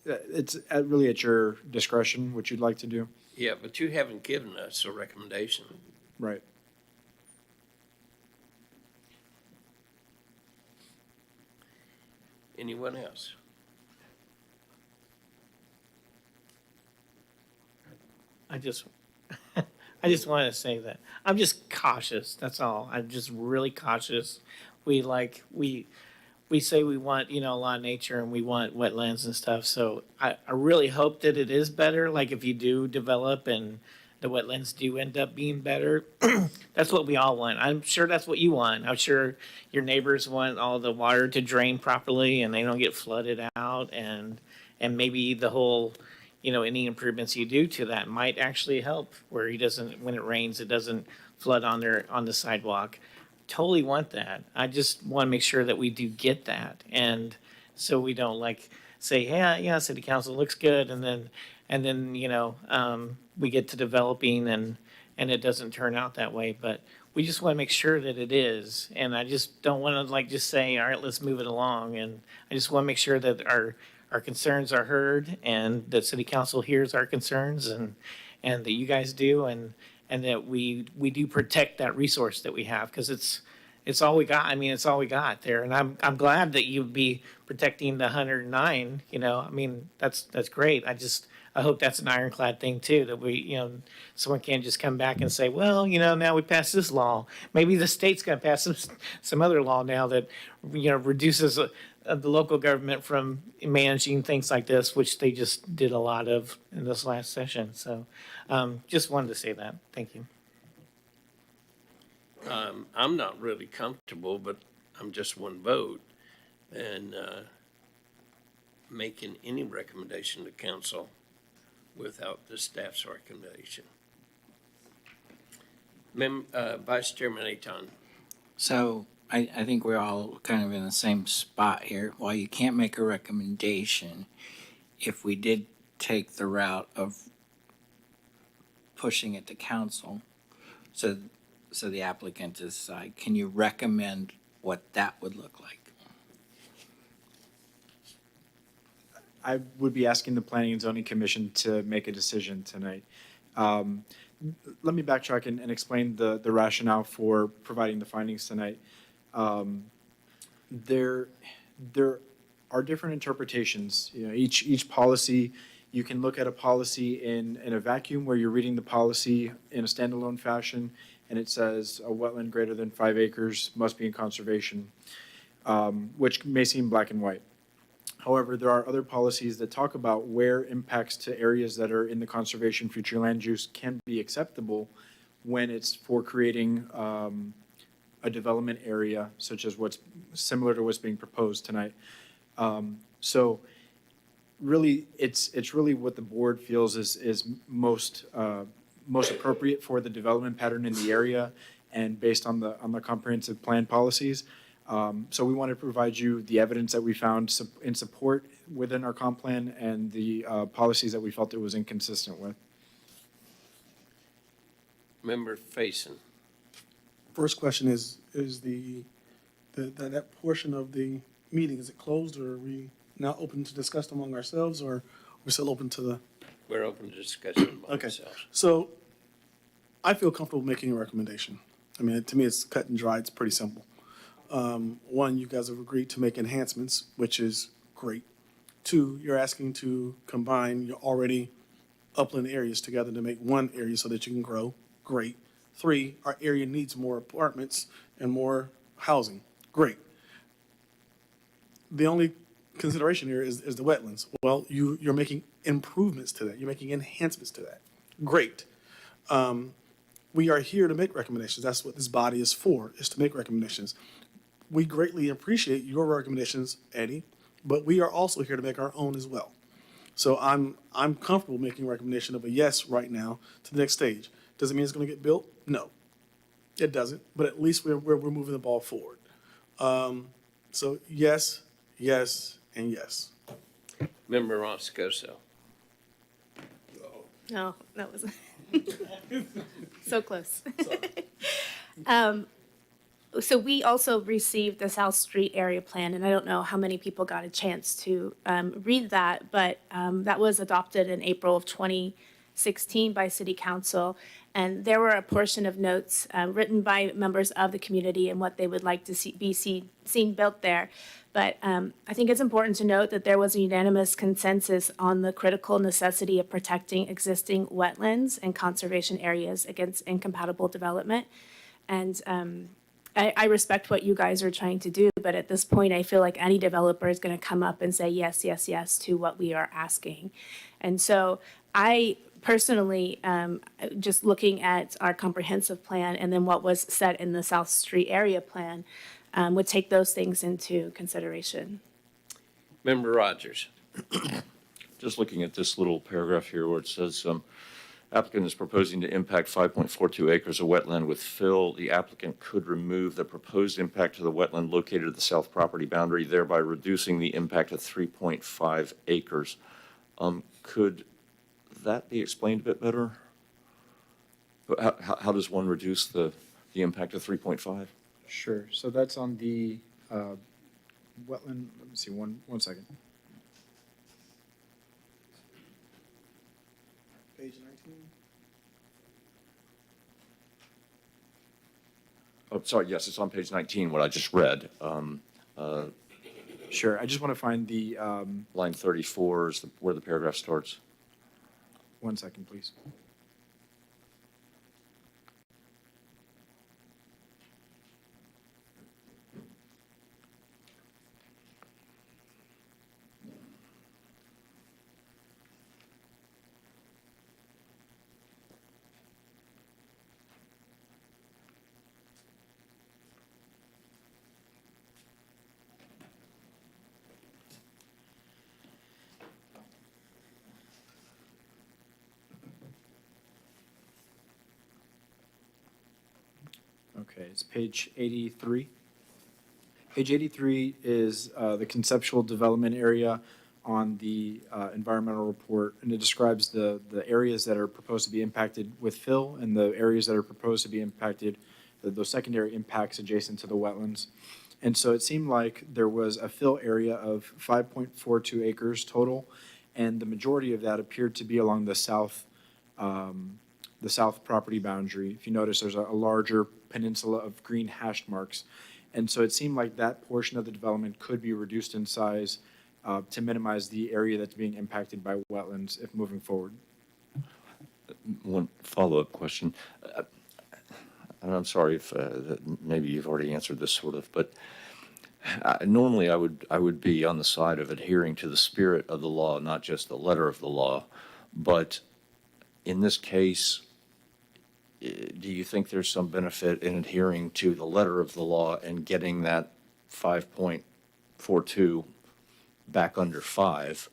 [SPEAKER 6] It's really at your discretion what you'd like to do.
[SPEAKER 3] Yeah, but you haven't given us a recommendation.
[SPEAKER 6] Right.
[SPEAKER 3] Anyone else?
[SPEAKER 5] I just want to say that I'm just cautious. That's all. I'm just really cautious. We say we want, a lot of nature and we want wetlands and stuff. So I really hope that it is better. Like if you do develop and the wetlands do end up being better, that's what we all want. I'm sure that's what you want. I'm sure your neighbors want all the water to drain properly and they don't get flooded out, and maybe the whole, any improvements you do to that might actually help where when it rains, it doesn't flood on the sidewalk. Totally want that. I just want to make sure that we do get that. And so we don't say, yeah, city council looks good. And then, we get to developing and it doesn't turn out that way. But we just want to make sure that it is. And I just don't want to just say, all right, let's move it along. And I just want to make sure that our concerns are heard and that city council hears our concerns and that you guys do and that we do protect that resource that we have, because it's all we got. I mean, it's all we got there. And I'm glad that you'd be protecting the 109, I mean, that's great. I hope that's an ironclad thing too, that we, someone can't just come back and say, well, now we passed this law. Maybe the state's going to pass some other law now that, reduces the local government from managing things like this, which they just did a lot of in this last session. So just wanted to say that. Thank you.
[SPEAKER 3] I'm not really comfortable, but I'm just one vote, and making any recommendation to council without the staff's recommendation. Vice Chairman Aton.
[SPEAKER 14] So I think we're all kind of in the same spot here. While you can't make a recommendation, if we did take the route of pushing it to council, so the applicant to decide, can you recommend what that would look like?
[SPEAKER 6] I would be asking the Planning and Zoning Commission to make a decision tonight. Let me backtrack and explain the rationale for providing the findings tonight. There are different interpretations. Each policy, you can look at a policy in a vacuum where you're reading the policy in a standalone fashion, and it says a wetland greater than 5 acres must be in conservation, which may seem black and white. However, there are other policies that talk about where impacts to areas that are in the conservation future land use can be acceptable when it's for creating a development area, such as what's similar to what's being proposed tonight. So really, it's really what the board feels is most appropriate for the development pattern in the area and based on the comprehensive plan policies. So we want to provide you the evidence that we found in support within our comp plan and the policies that we felt it was inconsistent with.
[SPEAKER 3] Member Faison.
[SPEAKER 7] First question is that portion of the meeting, is it closed, or are we now open to discuss among ourselves, or we're still open to the?
[SPEAKER 3] We're open to discussion among
[SPEAKER 7] Okay.
[SPEAKER 3] ourselves.
[SPEAKER 7] So I feel comfortable making a recommendation. I mean, to me, it's cut and dry. It's pretty simple. One, you guys have agreed to make enhancements, which is great. Two, you're asking to combine your already upland areas together to make one area so that you can grow. Great. Three, our area needs more apartments and more housing. Great. The only consideration here is the wetlands. Well, you're making improvements to that. You're making enhancements to that. Great. We are here to make recommendations. That's what this body is for, is to make recommendations. We greatly appreciate your recommendations, Eddie, but we are also here to make our own as well. So I'm comfortable making a recommendation of a yes right now to the next stage. Does it mean it's going to get built? No, it doesn't. But at least we're moving the ball forward. So yes, yes, and yes.
[SPEAKER 3] Member Moscoso.
[SPEAKER 8] No, that was so close. So we also received the South Street area plan, and I don't know how many people got a chance to read that, but that was adopted in April of 2016 by City Council. And there were a portion of notes written by members of the community and what they would like to be seen built there. But I think it's important to note that there was a unanimous consensus on the critical necessity of protecting existing wetlands and conservation areas against incompatible development. And I respect what you guys are trying to do, but at this point, I feel like any developer is going to come up and say yes, yes, yes to what we are asking. And so I personally, just looking at our comprehensive plan and then what was set in the South Street area plan, would take those things into consideration.
[SPEAKER 3] Member Rogers.
[SPEAKER 10] Just looking at this little paragraph here where it says, applicant is proposing to impact 5.42 acres of wetland with fill. The applicant could remove the proposed impact to the wetland located at the south property boundary, thereby reducing the impact to 3.5 acres. Could that be explained a bit better? How does one reduce the impact to 3.5?
[SPEAKER 6] Sure. So that's on the wetland. Let me see. One second.
[SPEAKER 7] Page 19.
[SPEAKER 10] Oh, sorry. Yes, it's on page 19, what I just read.
[SPEAKER 6] Sure. I just want to find the
[SPEAKER 10] Line 34 is where the paragraph starts.
[SPEAKER 6] 1 second, please. Okay, it's page 83. Page 83 is the conceptual development area on the environmental report, and it describes the areas that are proposed to be impacted with fill and the areas that are proposed to be impacted, those secondary impacts adjacent to the wetlands. And so it seemed like there was a fill area of 5.42 acres total, and the majority of that appeared to be along the south property boundary. If you notice, there's a larger peninsula of green hash marks. And so it seemed like that portion of the development could be reduced in size to minimize the area that's being impacted by wetlands if moving forward.
[SPEAKER 10] One follow-up question. And I'm sorry if maybe you've already answered this sort of, but normally I would be on the side of adhering to the spirit of the law, not just the letter of the law. But in this case, do you think there's some benefit in adhering to the letter of the law and getting that 5.42 back under 5,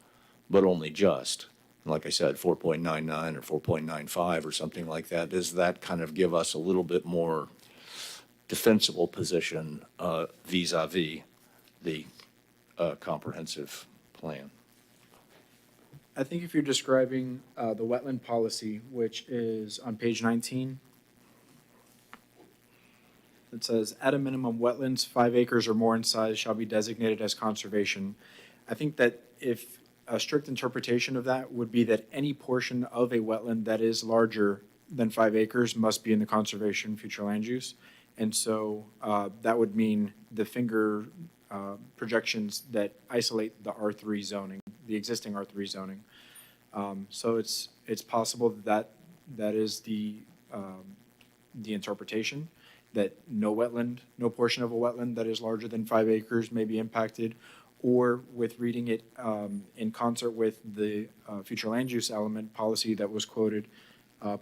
[SPEAKER 10] but only just? Like I said, 4.99 or 4.95 or something like that. Does that kind of give us a little bit more defensible position vis-a-vis the comprehensive plan?
[SPEAKER 6] I think if you're describing the wetland policy, which is on page 19, It says, at a minimum, wetlands 5 acres or more in size shall be designated as conservation. I think that if a strict interpretation of that would be that any portion of a wetland that is larger than 5 acres must be in the conservation future land use. And so that would mean the finger projections that isolate the R3 zoning, the existing R3 zoning. So it's possible that that is the interpretation, that no portion of a wetland that is larger than 5 acres may be impacted, or with reading it in concert with the future land use element policy that was quoted,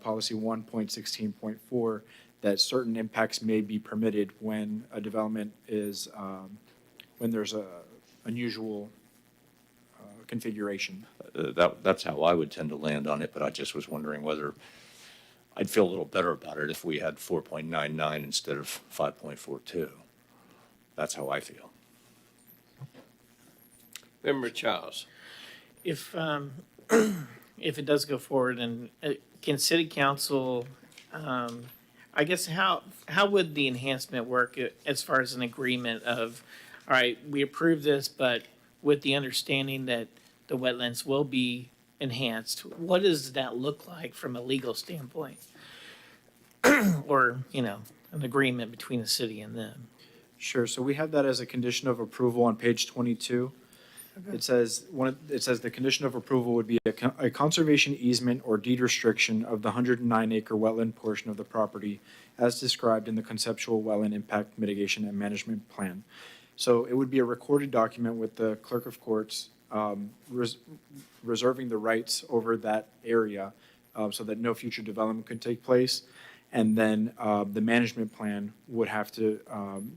[SPEAKER 6] policy 1.16.4, that certain impacts may be permitted when a development is, when there's a unusual configuration.
[SPEAKER 10] That's how I would tend to land on it, but I just was wondering whether I'd feel a little better about it if we had 4.99 instead of 5.42. That's how I feel.
[SPEAKER 3] Member Childs.
[SPEAKER 5] If if it does go forward, and can city council, I guess how would the enhancement work as far as an agreement of, all right, we approve this, but with the understanding that the wetlands will be enhanced, what does that look like from a legal standpoint? Or, an agreement between the city and them?
[SPEAKER 6] Sure, so we have that as a condition of approval on page 22. It says, the condition of approval would be a conservation easement or deed restriction of the 109-acre wetland portion of the property as described in the conceptual wetland impact mitigation and management plan. So it would be a recorded document with the clerk of courts reserving the rights over that area so that no future development could take place. And then the management plan would have to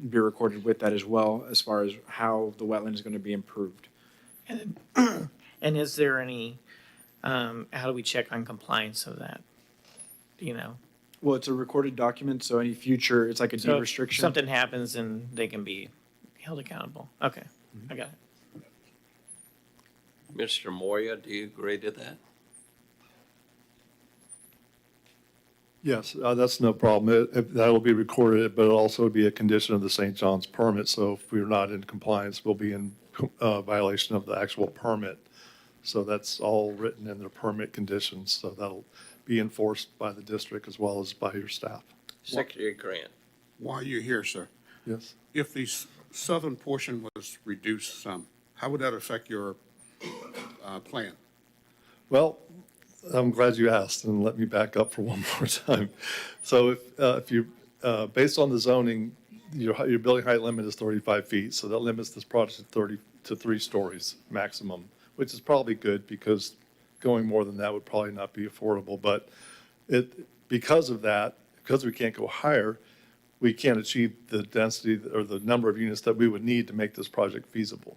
[SPEAKER 6] be recorded with that as well, as far as how the wetland is going to be improved.
[SPEAKER 5] And is there any, how do we check on compliance of that? Do you know?
[SPEAKER 6] Well, it's a recorded document, so any future, it's like a deed
[SPEAKER 5] So if
[SPEAKER 6] restriction.
[SPEAKER 5] something happens and they can be held accountable. Okay, I got it.
[SPEAKER 3] Mr. Moya, do you agree to that?
[SPEAKER 9] Yes, that's no problem. That'll be recorded, but it'll also be a condition of the St. John's permit. So if we're not in compliance, we'll be in violation of the actual permit. So that's all written in the permit conditions. So that'll be enforced by the district as well as by your staff.
[SPEAKER 3] Secretary Grant.
[SPEAKER 4] While you're here, sir,
[SPEAKER 9] Yes.
[SPEAKER 4] if the southern portion was reduced some, how would that affect your plan?
[SPEAKER 9] Well, I'm glad you asked, and let me back up for one more time. So if you, based on the zoning, your building height limit is 35 feet, so that limits this project to 3 stories maximum, which is probably good because going more than that would probably not be affordable. But because of that, because we can't go higher, we can't achieve the density or the number of units that we would need to make this project feasible.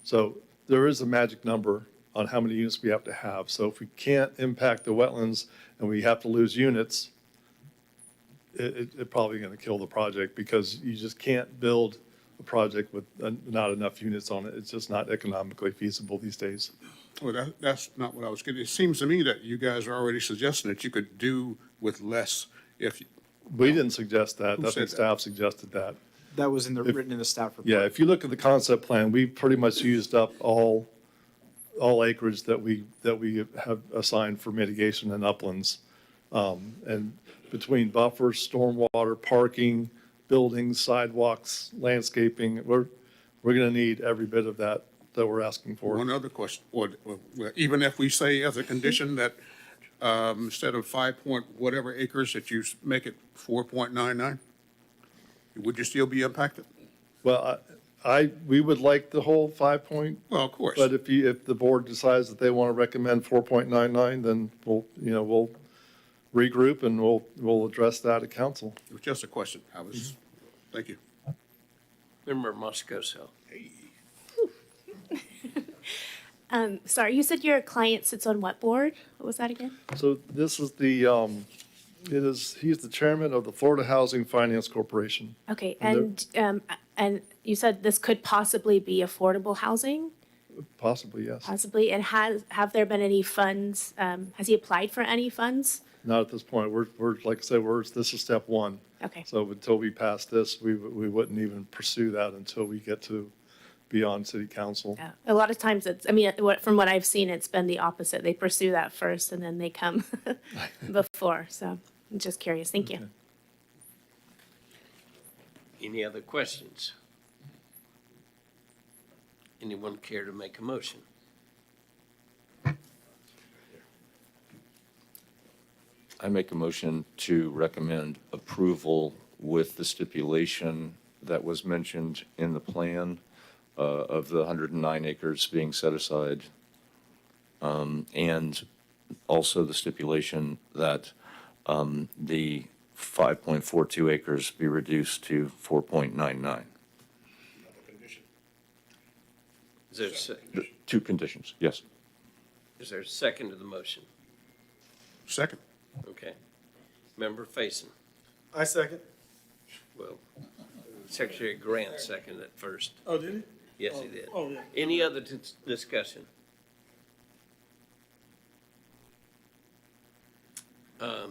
[SPEAKER 9] So there is a magic number on how many units we have to have. So if we can't impact the wetlands and we have to lose units, it's probably going to kill the project because you just can't build a project with not enough units on it. It's just not economically feasible these days.
[SPEAKER 4] Well, that's not what I was getting. It seems to me that you guys are already suggesting that you could do with less if.
[SPEAKER 9] We didn't suggest that.
[SPEAKER 4] Who
[SPEAKER 9] I
[SPEAKER 4] said
[SPEAKER 9] think
[SPEAKER 4] that?
[SPEAKER 9] staff suggested that.
[SPEAKER 6] That was written in the staff report.
[SPEAKER 9] Yeah, if you look at the concept plan, we pretty much used up all acreage that we have assigned for mitigation and uplands. And between buffers, stormwater, parking, buildings, sidewalks, landscaping, we're going to need every bit of that we're asking for.
[SPEAKER 4] One other question, even if we say as a condition that instead of 5 point whatever acres, that you make it 4.99, would you still be impacted?
[SPEAKER 9] Well, we would like the whole 5 point.
[SPEAKER 4] Well, of course.
[SPEAKER 9] But if the board decides that they want to recommend 4.99, then we'll regroup and we'll address that at council.
[SPEAKER 4] It was just a question. Thank you.
[SPEAKER 3] Member Moscoso.
[SPEAKER 8] Sorry, you said your client sits on what board? What was that again?
[SPEAKER 9] So this is he's the chairman of the Florida Housing Finance Corporation.
[SPEAKER 8] Okay,
[SPEAKER 9] And
[SPEAKER 8] and you said this could possibly be affordable housing?
[SPEAKER 9] Possibly, yes.
[SPEAKER 8] Possibly, and have there been any funds, has he applied for any funds?
[SPEAKER 9] Not at this point. We're like I said, this is step one.
[SPEAKER 8] Okay.
[SPEAKER 9] So until we pass this, we wouldn't even pursue that until we get to beyond city council.
[SPEAKER 8] Yeah. A lot of times it's, I mean, from what I've seen, it's been the opposite. They pursue that first and then they come before. So I'm just curious. Thank you.
[SPEAKER 9] Okay.
[SPEAKER 3] Any other questions? Anyone care to make a motion?
[SPEAKER 10] I make a motion to recommend approval with the stipulation that was mentioned in the plan of the 109 acres being set aside, and also the stipulation that the 5.42 acres be reduced to 4.99.
[SPEAKER 3] Is there, a se-
[SPEAKER 10] Two conditions, yes.
[SPEAKER 3] is there a second to the motion?
[SPEAKER 4] Second.
[SPEAKER 3] Okay. Member Faison.
[SPEAKER 7] I second.
[SPEAKER 3] Well, Secretary Grant seconded it first.
[SPEAKER 7] Oh, did he?
[SPEAKER 3] Yes, he did.
[SPEAKER 7] Oh, yeah.
[SPEAKER 3] Any other discussion? I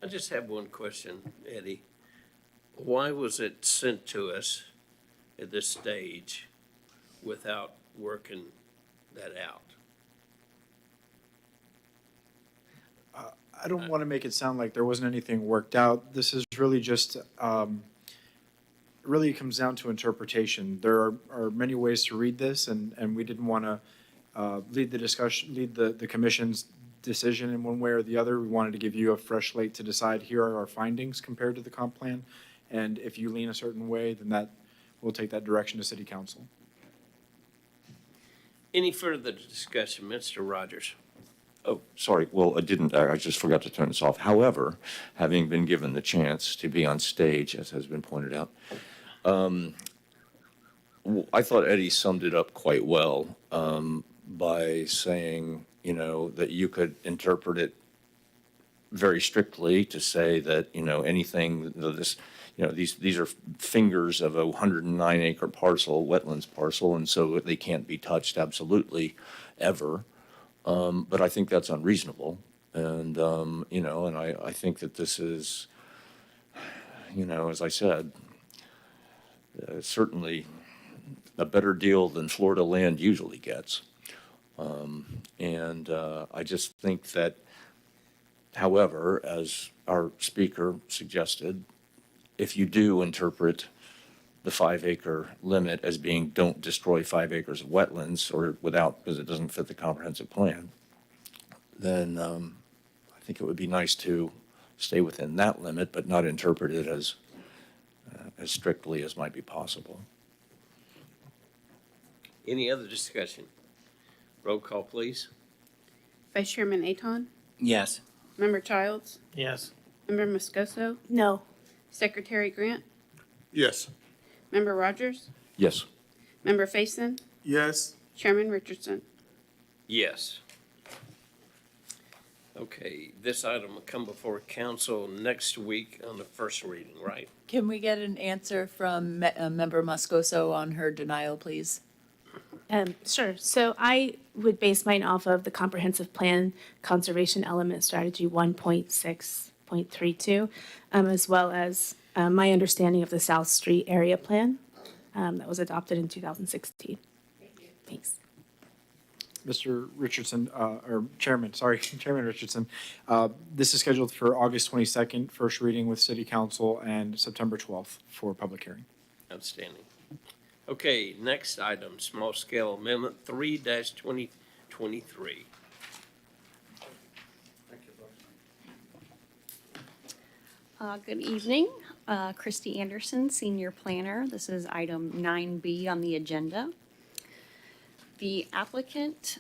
[SPEAKER 3] just have one question, Eddie. Why was it sent to us at this stage without working that out?
[SPEAKER 6] I don't want to make it sound like there wasn't anything worked out. This is really just, really comes down to interpretation. There are many ways to read this, and we didn't want to lead the commission's decision in one way or the other. We wanted to give you a fresh slate to decide, here are our findings compared to the comp plan. And if you lean a certain way, then we'll take that direction to city council.
[SPEAKER 3] Any further discussion, Mr. Rogers?
[SPEAKER 10] Oh, sorry. Well, I just forgot to turn this off. However, having been given the chance to be on stage, as has been pointed out, I thought Eddie summed it up quite well by saying, that you could interpret it very strictly to say that, anything, these are fingers of a 109 acre parcel, wetlands parcel, and so they can't be touched absolutely ever. But I think that's unreasonable. And, and I think that this is, as I said, certainly a better deal than Florida land usually gets. And I just think that, however, as our speaker suggested, if you do interpret the 5 acre limit as being don't destroy 5 acres of wetlands or without, because it doesn't fit the comprehensive plan, then I think it would be nice to stay within that limit, but not interpret it as strictly as might be possible.
[SPEAKER 3] Any other discussion? Roll call, please.
[SPEAKER 2] Vice Chairman Aton,
[SPEAKER 14] Yes.
[SPEAKER 2] Member Childs,
[SPEAKER 5] Yes.
[SPEAKER 2] Member Moscoso,
[SPEAKER 8] No.
[SPEAKER 2] Secretary Grant,
[SPEAKER 4] Yes.
[SPEAKER 2] Member Rogers,
[SPEAKER 10] Yes.
[SPEAKER 2] Member Faison,
[SPEAKER 7] Yes.
[SPEAKER 2] Chairman Richardson.
[SPEAKER 3] Yes. Okay, this item will come before council next week on the first reading, right?
[SPEAKER 12] Can we get an answer from Member Moscoso on her denial, please?
[SPEAKER 8] Sure. So I would base mine off of the comprehensive plan conservation element strategy 1.6.32, as well as my understanding of the South Street area plan that was adopted in 2016. Thanks.
[SPEAKER 6] Mr. Richardson, or Chairman, sorry, Chairman Richardson, this is scheduled for August 22nd, first reading with City Council, and September 12th for public hearing.
[SPEAKER 3] Outstanding. Okay, next item, small scale amendment 3-2023.
[SPEAKER 15] Good evening. Christy Anderson, Senior Planner. This is item 9B on the agenda. The applicant,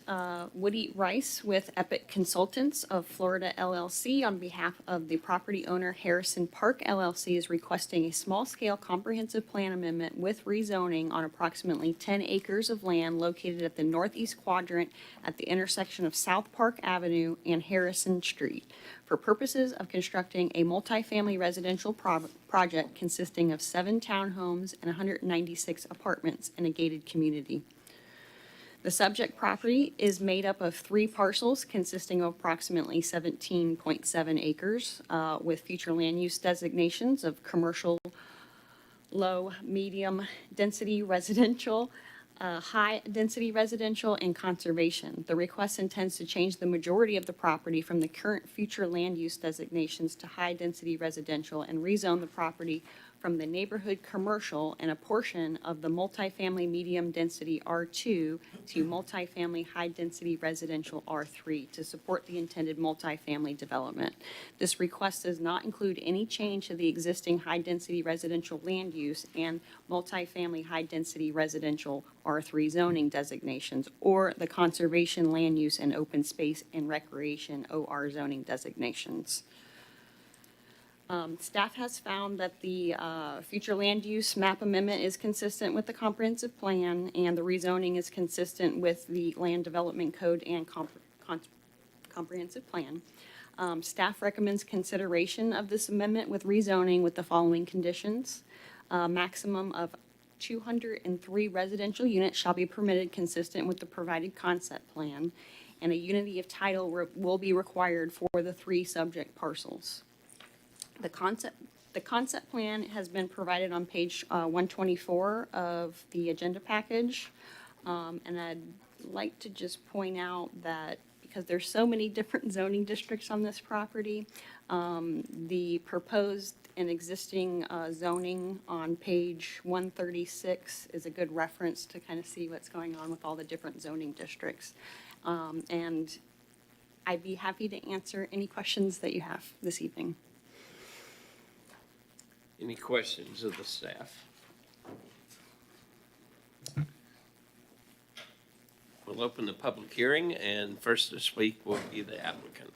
[SPEAKER 15] Woody Rice with Epic Consultants of Florida LLC, on behalf of the property owner Harrison Park LLC, is requesting a small-scale comprehensive plan amendment with rezoning on approximately 10 acres of land located at the northeast quadrant at the intersection of South Park Avenue and Harrison Street for purposes of constructing a multifamily residential project consisting of 7 townhomes and 196 apartments in a gated community. The subject property is made up of 3 parcels consisting of approximately 17.7 acres with future land use designations of commercial, low, medium density residential, high density residential, and conservation. The request intends to change the majority of the property from the current future land use designations to high density residential and rezone the property from the neighborhood commercial and a portion of the multifamily medium density R2 to multifamily high density residential R3 to support the intended multifamily development. This request does not include any change to the existing high density residential land use and multifamily high density residential R3 zoning designations or the conservation land use and open space and recreation OR zoning designations. Staff has found that the future land use map amendment is consistent with the comprehensive plan, and the rezoning is consistent with the land development code and comprehensive plan. Staff recommends consideration of this amendment with rezoning with the following conditions. Maximum of 203 residential units shall be permitted consistent with the provided concept plan, and a unity of title will be required for the 3 subject parcels. The concept plan has been provided on page 124 of the agenda package. And I'd like to just point out that because there's so many different zoning districts on this property, the proposed and existing zoning on page 136 is a good reference to kind of see what's going on with all the different zoning districts. And I'd be happy to answer any questions that you have this evening.
[SPEAKER 3] Any questions of the staff? We'll open the public hearing, and first to speak will be the applicant.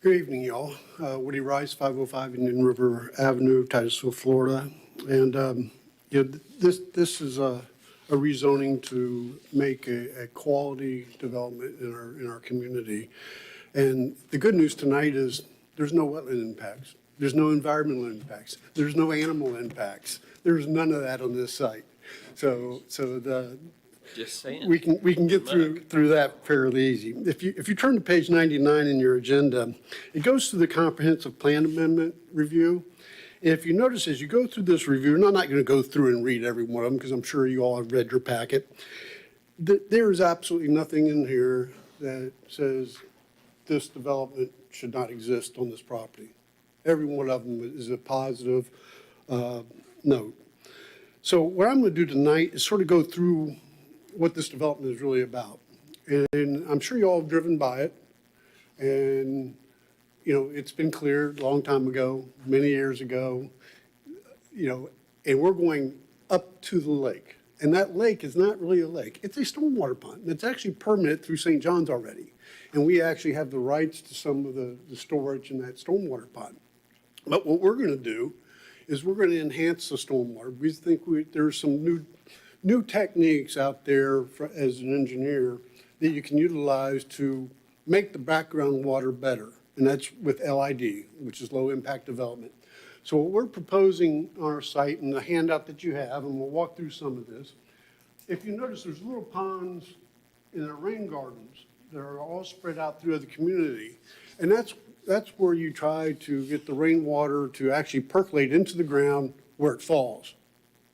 [SPEAKER 16] Good evening, y'all. Woody Rice, 505 Indian River Avenue, Titusville, Florida. And this is a rezoning to make a quality development in our community. And the good news tonight is there's no wetland impacts. There's no environmental impacts. There's no animal impacts. There's none of that on this site. So
[SPEAKER 3] Just saying.
[SPEAKER 16] we can get through that fairly easy. If you turn to page 99 in your agenda, it goes through the comprehensive plan amendment review. If you notice as you go through this review, and I'm not going to go through and read every one of them because I'm sure you all have read your packet, there is absolutely nothing in here that says this development should not exist on this property. Every one of them is a positive note. So what I'm going to do tonight is sort of go through what this development is really about. And I'm sure you all have driven by it. And, it's been cleared a long time ago, many years ago, and we're going up to the lake. And that lake is not really a lake. It's a stormwater pond. It's actually permitted through St. John's already. And we actually have the rights to some of the storage in that stormwater pond. But what we're going to do is we're going to enhance the stormwater. We think there's some new techniques out there as an engineer that you can utilize to make the background water better. And that's with LID, which is low impact development. So what we're proposing on our site and the handout that you have, and we'll walk through some of this, if you notice there's little ponds in the rain gardens that are all spread out through the community. And that's where you try to get the rainwater to actually percolate into the ground where it falls.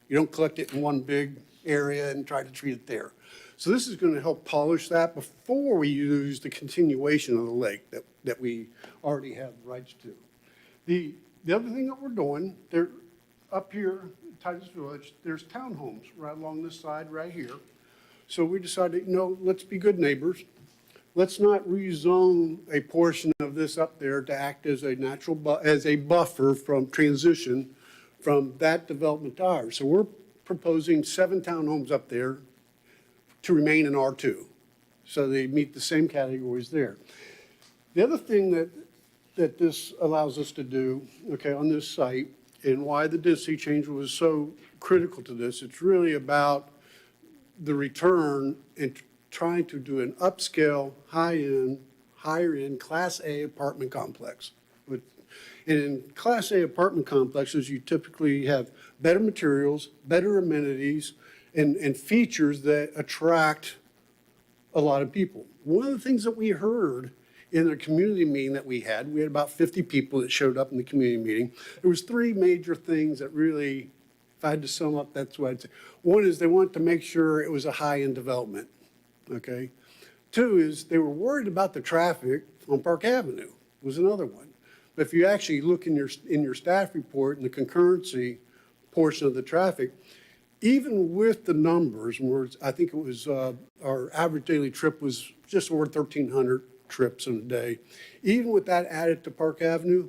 [SPEAKER 16] You don't collect it in one big area and try to treat it there. So this is going to help polish that before we use the continuation of the lake that we already have rights to. The other thing that we're doing, there up here at Titus Village, there's townhomes right along this side right here. So we decided, let's be good neighbors. let's not rezone a portion of this up there to act as a as a buffer from transition from that development to ours. So we're proposing 7 townhomes up there to remain in R2. So they meet the same categories there. The other thing that this allows us to do, okay, on this site, and why the density change was so critical to this, it's really about the return and trying to do an upscale, high-end, higher-end, Class A apartment complex. And in Class A apartment complexes, you typically have better materials, better amenities, and features that attract a lot of people. One of the things that we heard in a community meeting that we had about 50 people that showed up in the community meeting. There was 3 major things that really, if I had to sum up, that's what I'd say. One is they wanted to make sure it was a high-end development, okay? 2 is they were worried about the traffic on Park Avenue, was another one. But if you actually look in your staff report and the concurrency portion of the traffic, even with the numbers, I think it was our average daily trip was just over 1,300 trips in a day. Even with that added to Park Avenue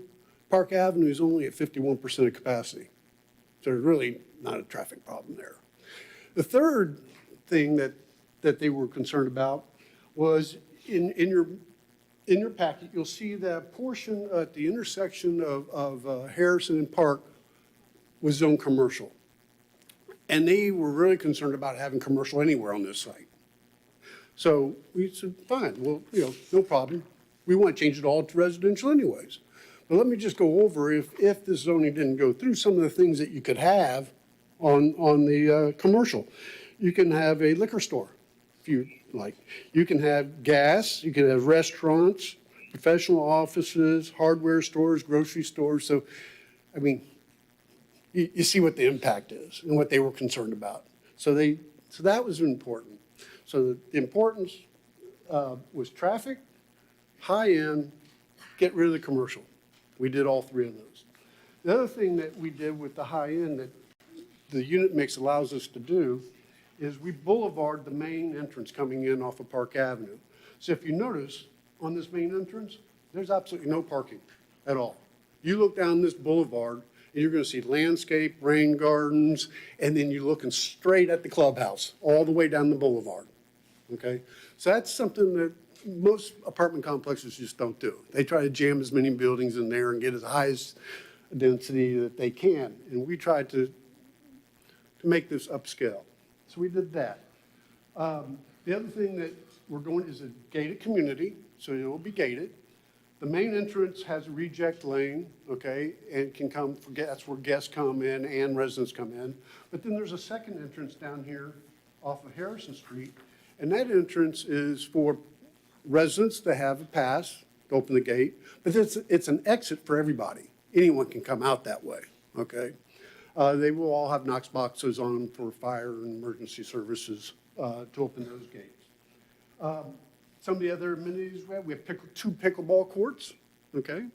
[SPEAKER 16] is only at 51% of capacity. So there's really not a traffic problem there. The third thing that they were concerned about was in your packet, you'll see that portion at the intersection of Harrison and Park was zone commercial. And they were really concerned about having commercial anywhere on this site. So we said, fine, well, no problem. We want to change it all to residential anyways. But let me just go over, if this zoning didn't go through, some of the things that you could have on the commercial. You can have a liquor store, if you like. You can have gas, you can have restaurants, professional offices, hardware stores, grocery stores. So, I mean, you see what the impact is and what they were concerned about. So that was important. So the importance was traffic, high-end, get rid of the commercial. We did all 3 of those. The other thing that we did with the high-end that the unit mix allows us to do is we boulevard the main entrance coming in off of Park Avenue. So if you notice, on this main entrance, there's absolutely no parking at all. You look down this boulevard, and you're going to see landscape, rain gardens, and then you're looking straight at the clubhouse, all the way down the boulevard, okay? So that's something that most apartment complexes just don't do. They try to jam as many buildings in there and get as high as density that they can, and we tried to make this upscale. So we did that. The other thing that we're doing is a gated community, so it will be gated. The main entrance has a reject lane, okay, and can come, that's where guests come in and residents come in. But then there's a second entrance down here off of Harrison Street, and that entrance is for residents to have a pass to open the gate, but it's an exit for everybody. Anyone can come out that way, okay? They will all have Knox boxes on them for fire and emergency services to open those gates. Some of the other amenities we have 2 pickleball courts, okay?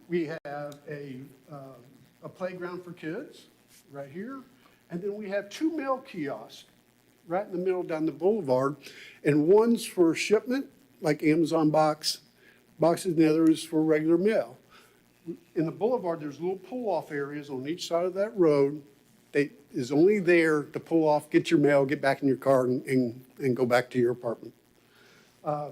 [SPEAKER 16] We have a playground for kids right here. And then we have 2 mail kiosks right in the middle down the boulevard. And one's for shipment, like Amazon boxes, and the other is for regular mail. In the boulevard, there's little pull-off areas on each side of that road that is only there to pull off, get your mail, get back in your car, and go back to your apartment. I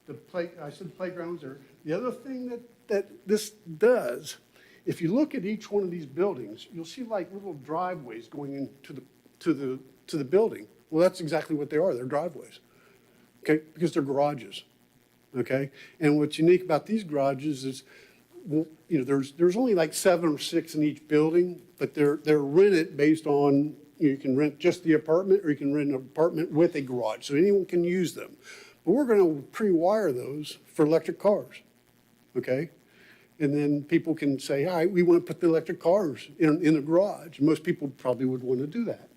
[SPEAKER 16] said the playgrounds are. The other thing that this does, if you look at each one of these buildings, you'll see like little driveways going into the building. Well, that's exactly what they are. They're driveways, okay, because they're garages, okay. And what's unique about these garages is, there's only like 7 or 6 in each building, but they're rented based on you can rent just the apartment, or you can rent an apartment with a garage, so anyone can use them. But we're going to pre-wire those for electric cars, okay? And then people can say, all right, we want to put the electric cars in the garage. Most people probably would want to do that.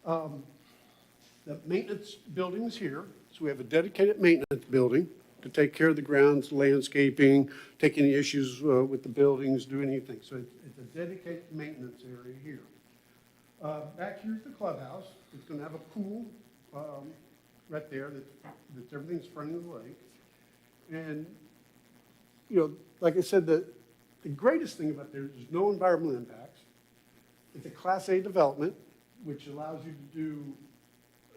[SPEAKER 16] The maintenance building is here. So we have a dedicated maintenance building to take care of the grounds, landscaping, take any issues with the buildings, do anything. So it's a dedicated maintenance area here. Back here's the clubhouse. It's going to have a pool right there, that everything's fronting the lake. And, you know, like I said, the greatest thing about there is there's no environmental impacts. It's a Class A development, which allows you to do,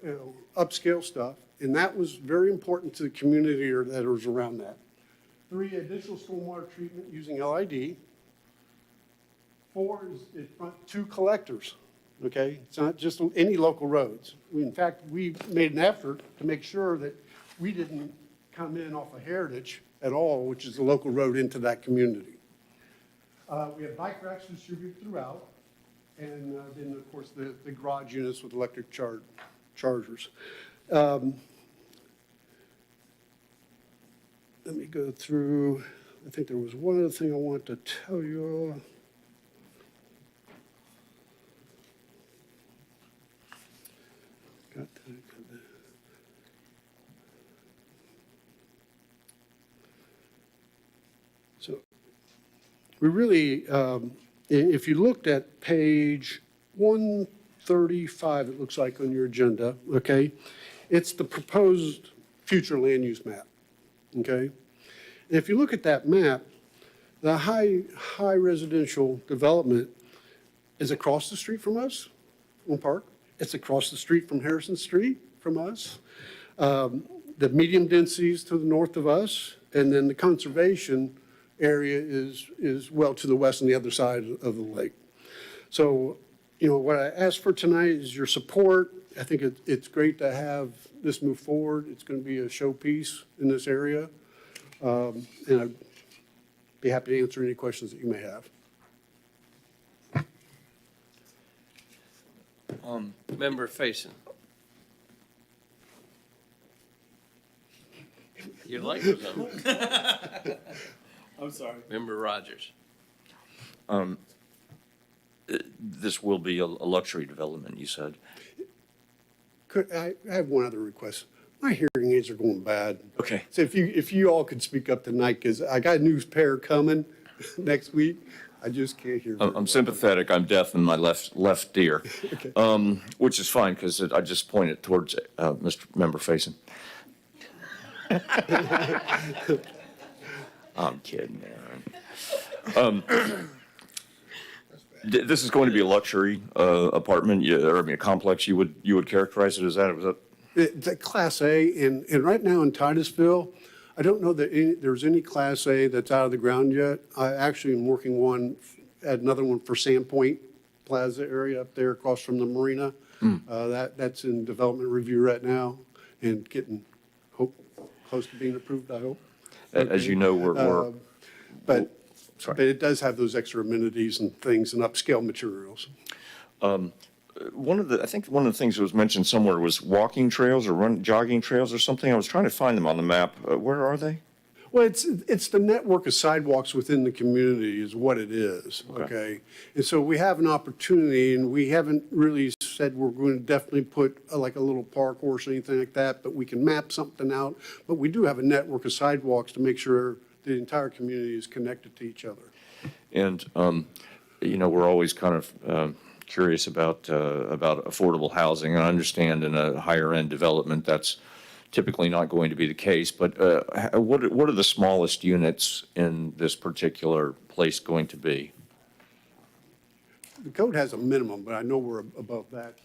[SPEAKER 16] you know, upscale stuff. And that was very important to the community or that was around that. 3, additional stormwater treatment using LID. 4 is it front 2 collectors, okay? It's not just any local roads. In fact, we made an effort to make sure that we didn't come in off of Heritage at all, which is the local road into that community. We have bike racks distributed throughout, and then, of course, the garage units with electric chargers. Let me go through, I think there was one other thing I wanted to tell you all. Got that. So we really, if you looked at page 135, it looks like on your agenda, okay? It's the proposed future land use map, okay? And if you look at that map, the high residential development is across the street from us on Park. It's across the street from Harrison Street from us. The medium densities to the north of us, and then the conservation area is well to the west on the other side of the lake. So, you know, what I ask for tonight is your support. I think it's great to have this move forward. It's going to be a showpiece in this area. And I'd be happy to answer any questions that you may have.
[SPEAKER 3] Member Faison. Your light was on.
[SPEAKER 7] I'm sorry.
[SPEAKER 3] Member Rogers.
[SPEAKER 10] This will be a luxury development, you said.
[SPEAKER 16] I have one other request. My hearing aids are going bad.
[SPEAKER 10] Okay.
[SPEAKER 16] So if you all could speak up tonight, because I got a new pair coming next week. I just can't hear.
[SPEAKER 10] I'm sympathetic. I'm deaf in my left ear,
[SPEAKER 16] Okay.
[SPEAKER 10] which is fine because I just pointed towards Mr. Member Faison. I'm kidding, man. This is going to be a luxury apartment, or I mean, a complex. You would characterize it as that? Was that?
[SPEAKER 16] It's a Class A, and right now in Titusville, I don't know that there's any Class A that's out of the ground yet. I actually am working at another one for Sandpoint Plaza area up there across from the marina. That's in development review right now and getting close to being approved, I hope.
[SPEAKER 10] As you know,
[SPEAKER 16] But
[SPEAKER 10] sorry.
[SPEAKER 16] it does have those extra amenities and things and upscale materials.
[SPEAKER 10] I think one of the things that was mentioned somewhere was walking trails or jogging trails or something. I was trying to find them on the map. Where are they?
[SPEAKER 16] Well, it's the network of sidewalks within the community is what it is, okay? And so we have an opportunity, and we haven't really said we're going to definitely put like a little park or anything like that, but we can map something out. But we do have a network of sidewalks to make sure the entire community is connected to each other.
[SPEAKER 10] And, you know, we're always kind of curious about affordable housing. And I understand in a higher end development, that's typically not going to be the case. But what are the smallest units in this particular place going to be?
[SPEAKER 16] The code has a minimum, but I know we're above that.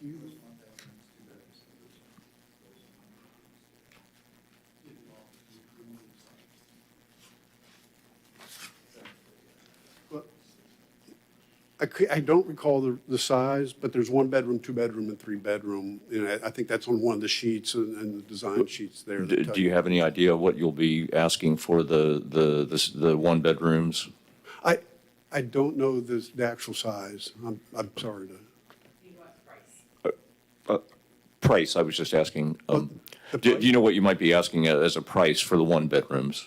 [SPEAKER 16] I don't recall the size, but there's 1 bedroom, 2 bedroom, and 3 bedroom. You know, I think that's on one of the sheets and the design sheets there.
[SPEAKER 10] Do you have any idea what you'll be asking for the 1 bedrooms?
[SPEAKER 16] I don't know the actual size. I'm sorry to.
[SPEAKER 10] Price, I was just asking.
[SPEAKER 16] The
[SPEAKER 10] Do you know what you might be asking as a price for the 1 bedrooms?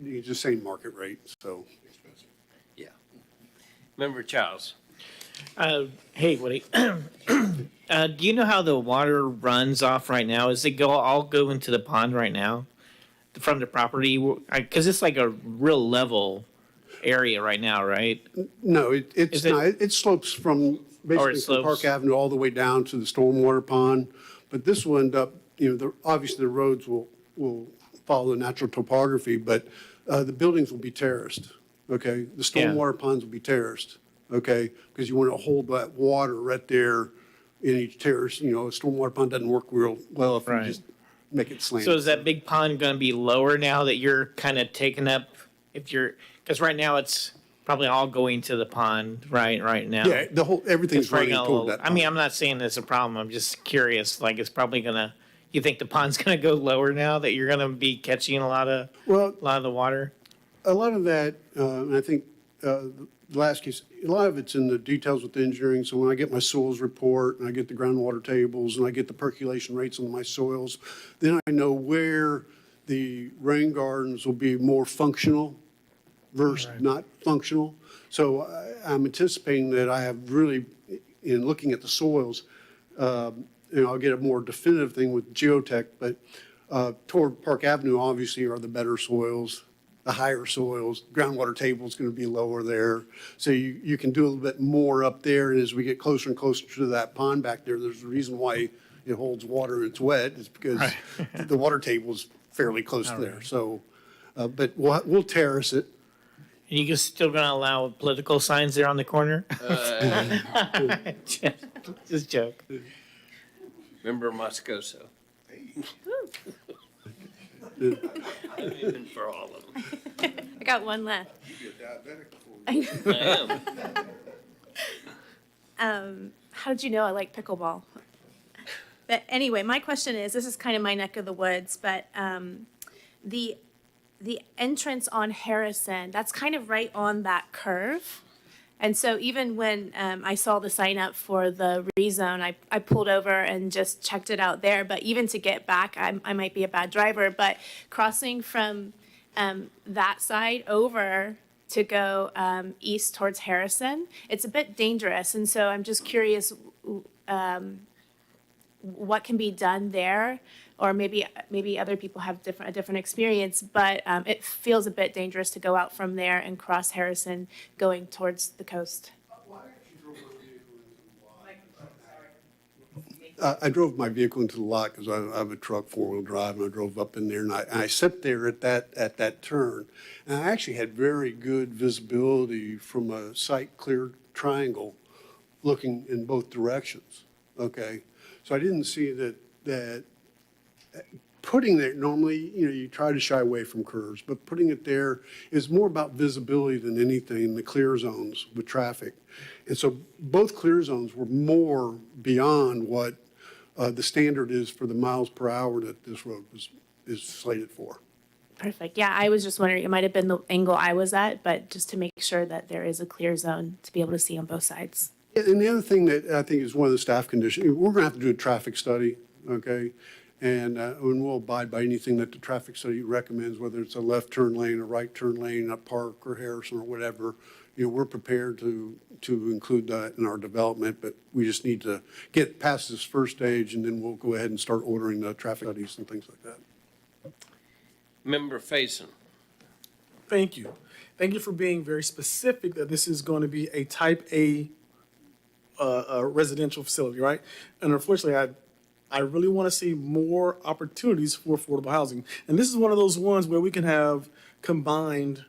[SPEAKER 16] You just say market rate, so.
[SPEAKER 3] Yeah. Member Childs.
[SPEAKER 5] Hey, Woody. Do you know how the water runs off right now? Is it all go into the pond right now from the property? Because it's like a real level area right now, right?
[SPEAKER 16] No, it's not. It slopes from basically from
[SPEAKER 5] slopes.
[SPEAKER 16] Park Avenue all the way down to the stormwater pond. But this will end up, obviously the roads will follow the natural topography, but the buildings will be terraced, okay? The stormwater ponds will be terraced, okay? Because you want to hold that water right there in each terrace. A stormwater pond doesn't work real well if you
[SPEAKER 5] Right.
[SPEAKER 16] just make it slanted.
[SPEAKER 5] So is that big pond gonna be lower now that you're kind of taking up, because right now it's probably all going to the pond, right now?
[SPEAKER 16] Yeah, everything's
[SPEAKER 5] It's probably
[SPEAKER 16] running
[SPEAKER 5] gonna
[SPEAKER 16] toward that
[SPEAKER 5] I mean,
[SPEAKER 16] pond.
[SPEAKER 5] I'm not saying it's a problem, I'm just curious, like, it's probably gonna, you think the pond's gonna go lower now that you're gonna be catching a lot of the water?
[SPEAKER 16] A lot of that, and I think the last case, a lot of it's in the details with the engineering. So when I get my soils report and I get the groundwater tables and I get the percolation rates on my soils, then I know where the rain gardens will be more functional versus not functional. So I'm anticipating that I have really, in looking at the soils, I'll get a more definitive thing with geotech, but toward Park Avenue, obviously, are the better soils, the higher soils. Groundwater table is going to be lower there. So you can do a little bit more up there. And as we get closer and closer to that pond back there, there's a reason why it holds water and it's wet. It's because the water table is fairly close to there. So, but we'll terrace it.
[SPEAKER 5] And you still gonna allow political signs there on the corner? Just joke.
[SPEAKER 3] Member Moscoso. Even for all of them.
[SPEAKER 8] I got one left.
[SPEAKER 3] I am.
[SPEAKER 8] How did you know I like pickleball? But anyway, my question is, this is kind of my neck of the woods, but the entrance on Harrison, that's kind of right on that curve. And so even when I saw the sign up for the rezone, I pulled over and just checked it out there. But even to get back, I might be a bad driver, but crossing from that side over to go east towards Harrison, it's a bit dangerous. And so I'm just curious what can be done there, or maybe other people have a different experience, but it feels a bit dangerous to go out from there and cross Harrison going towards the coast.
[SPEAKER 16] I drove my vehicle into the lot because I have a truck, four-wheel drive, and I drove up in there, and I sat there at that turn. And I actually had very good visibility from a sight-clear triangle looking in both directions, okay? So I didn't see that putting there, normally, you try to shy away from curves, but putting it there is more about visibility than anything, the clear zones with traffic. And so both clear zones were more beyond what the standard is for the miles per hour that this road is slated for.
[SPEAKER 8] Perfect. Yeah, I was just wondering, it might have been the angle I was at, but just to make sure that there is a clear zone to be able to see on both sides.
[SPEAKER 16] And the other thing that I think is one of the staff conditions, we're going to have to do a traffic study, okay? And we'll abide by anything that the traffic study recommends, whether it's a left turn lane, a right turn lane, at Park or Harrison or whatever. We're prepared to include that in our development, but we just need to get past this first stage, and then we'll go ahead and start ordering the traffic studies and things like that.
[SPEAKER 3] Member Faison.
[SPEAKER 7] Thank you. Thank you for being very specific that this is going to be a type A residential facility, right? And unfortunately, I really want to see more opportunities for affordable housing. And this is one of those ones where we can have combined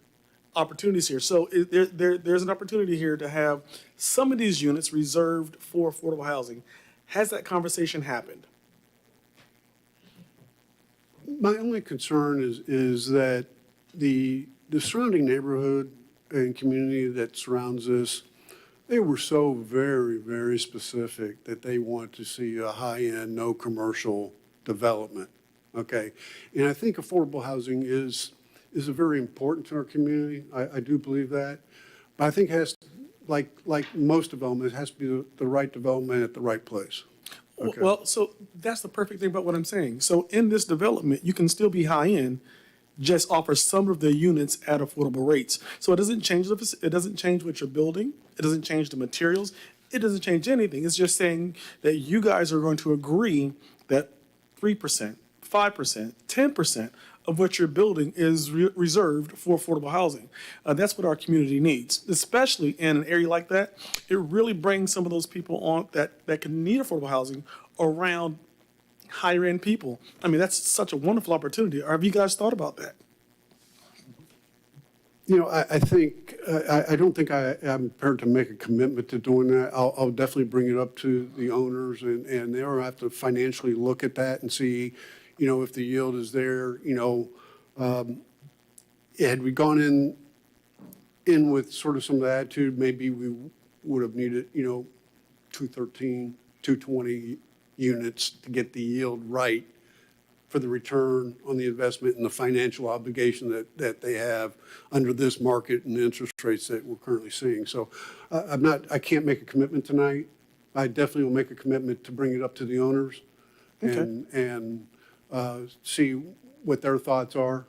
[SPEAKER 7] opportunities here. So there's an opportunity here to have some of these units reserved for affordable housing. Has that conversation happened?
[SPEAKER 16] My only concern is that the surrounding neighborhood and community that surrounds this, they were so very, very specific that they want to see a high-end, no commercial development, okay? And I think affordable housing is very important to our community. I do believe that. But I think it has, like most development, it has to be the right development at the right place. Okay.
[SPEAKER 7] Well, so that's the perfect thing about what I'm saying. So in this development, you can still be high-end, just offer some of the units at affordable rates. So it doesn't change it doesn't change what you're building. It doesn't change the materials. It doesn't change anything. It's just saying that you guys are going to agree that 3%, 5%, 10% of what you're building is reserved for affordable housing. That's what our community needs, especially in an area like that. It really brings some of those people on that can need affordable housing around higher end people. I mean, that's such a wonderful opportunity. Have you guys thought about that?
[SPEAKER 16] You know, I think, I don't think I'm prepared to make a commitment to doing that. I'll definitely bring it up to the owners, and they'll have to financially look at that and see, you know, if the yield is there, you know. Had we gone in with sort of some of the attitude, maybe we would have needed, you know, 213, 220 units to get the yield right for the return on the investment and the financial obligation that they have under this market and the interest rates that we're currently seeing. So I can't make a commitment tonight. I definitely will make a commitment to bring it up to the owners and see what their thoughts are.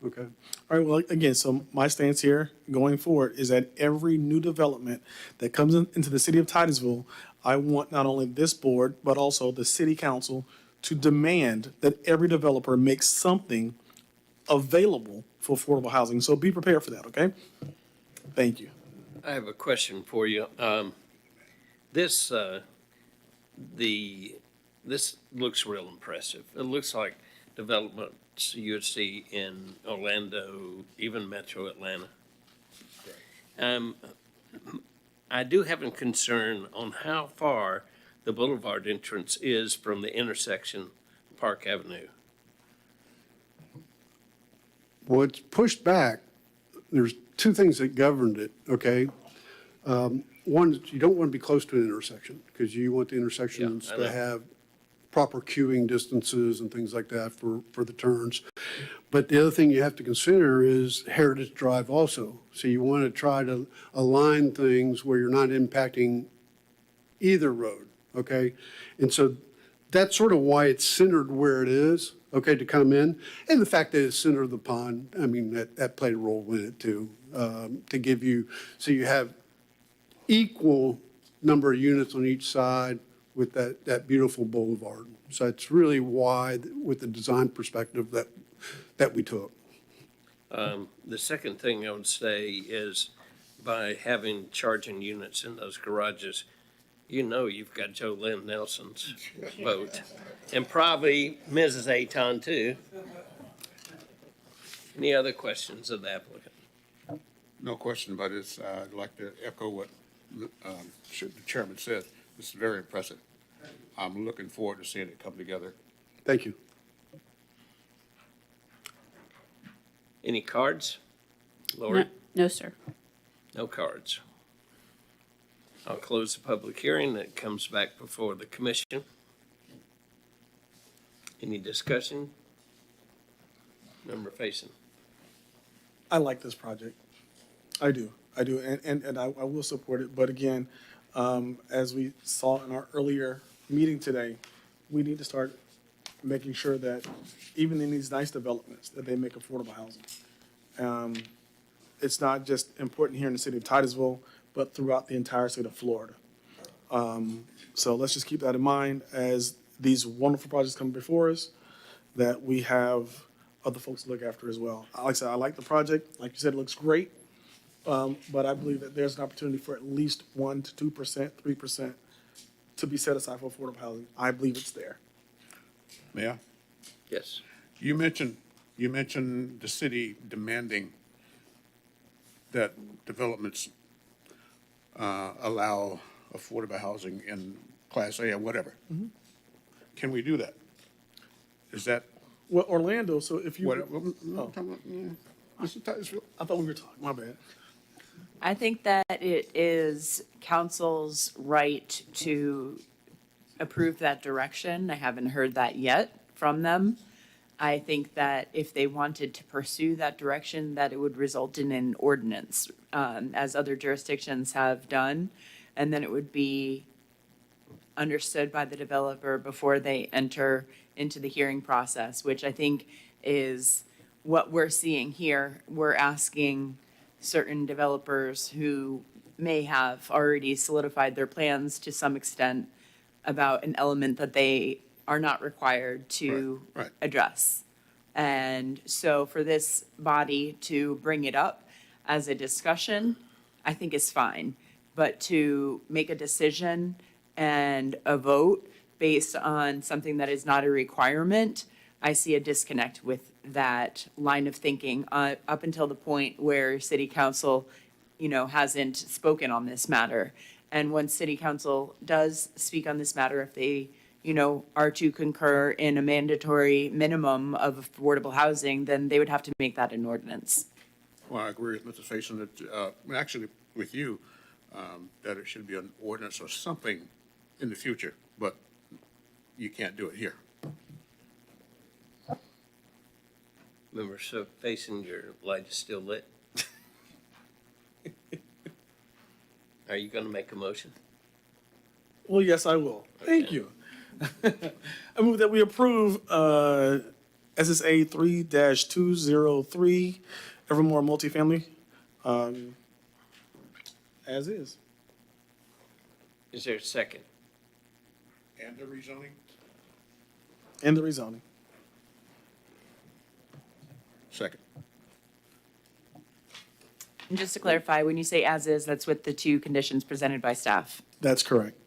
[SPEAKER 16] Okay.
[SPEAKER 7] All right, well, again, so my stance here going forward is that every new development that comes into the city of Titusville, I want not only this board, but also the city council to demand that every developer makes something available for affordable housing. So be prepared for that, okay? Thank you.
[SPEAKER 3] I have a question for you. This looks real impressive. It looks like developments you would see in Orlando, even Metro Atlanta. I do have a concern on how far the boulevard entrance is from the intersection of Park Avenue.
[SPEAKER 16] Well, it's pushed back. There's two things that governed it, okay? One, is you don't want to be close to an intersection because you want the intersections to have proper queuing distances and things like that for the turns. But the other thing you have to consider is Heritage Drive also. So you want to try to align things where you're not impacting either road. Okay, and so that's sort of why it's centered where it is, okay, to come in. And the fact that it's center of the pond, I mean, that played a role in it too, to give you, so you have equal number of units on each side with that beautiful boulevard. So it's really why, with the design perspective that we took.
[SPEAKER 3] The second thing I would say is by having charging units in those garages, you know you've got Joe Lynn Nelson's vote, and probably Mrs. Aton too. Any other questions of the applicant?
[SPEAKER 4] No question, but I'd like to echo what the chairman said. This is very impressive. I'm looking forward to seeing it come together.
[SPEAKER 16] Thank you.
[SPEAKER 3] Any cards? Lori?
[SPEAKER 2] No, sir.
[SPEAKER 3] No cards. I'll close the public hearing. It comes back before the commission. Any discussion? Member Faison.
[SPEAKER 7] I like this project. I do, and I will support it. But again, as we saw in our earlier meeting today, we need to start making sure that even in these nice developments, that they make affordable housing. It's not just important here in the city of Titusville, but throughout the entire state of Florida. So let's just keep that in mind as these wonderful projects come before us, that we have other folks to look after as well. Like I said, I like the project. Like you said, it looks great. But I believe that there's an opportunity for at least 1% to 2%, 3% to be set aside for affordable housing. I believe it's there.
[SPEAKER 4] Mayor?
[SPEAKER 3] Yes.
[SPEAKER 4] You mentioned the city demanding that developments allow affordable housing in Class A or whatever.
[SPEAKER 7] Mhm.
[SPEAKER 4] Can we do that? Is that
[SPEAKER 7] Well, Orlando, so if you.
[SPEAKER 4] This is Titusville.
[SPEAKER 7] I thought we were talking, my bad.
[SPEAKER 12] I think that it is council's right to approve that direction. I haven't heard that yet from them. I think that if they wanted to pursue that direction, that it would result in an ordinance, as other jurisdictions have done. And then it would be understood by the developer before they enter into the hearing process, which I think is what we're seeing here. We're asking certain developers who may have already solidified their plans to some extent about an element that they are not required to
[SPEAKER 4] Right, right.
[SPEAKER 12] address. And so for this body to bring it up as a discussion, I think is fine. But to make a decision and a vote based on something that is not a requirement, I see a disconnect with that line of thinking up until the point where city council, hasn't spoken on this matter. And when city council does speak on this matter, if they, are to concur in a mandatory minimum of affordable housing, then they would have to make that an ordinance.
[SPEAKER 4] Well, I agree with Mr. Faison that, actually with you, that it should be an ordinance or something in the future, but you can't do it here.
[SPEAKER 3] Member Faison, your light is still lit. Are you going to make a motion?
[SPEAKER 7] Well, yes, I will. Thank you. I move that we approve SSA 3-203, Evermore multifamily, as is.
[SPEAKER 3] Is there a second?
[SPEAKER 4] And the rezoning?
[SPEAKER 7] And the rezoning.
[SPEAKER 4] Second.
[SPEAKER 12] And just to clarify, when you say as is, that's with the two conditions presented by staff.
[SPEAKER 7] That's correct.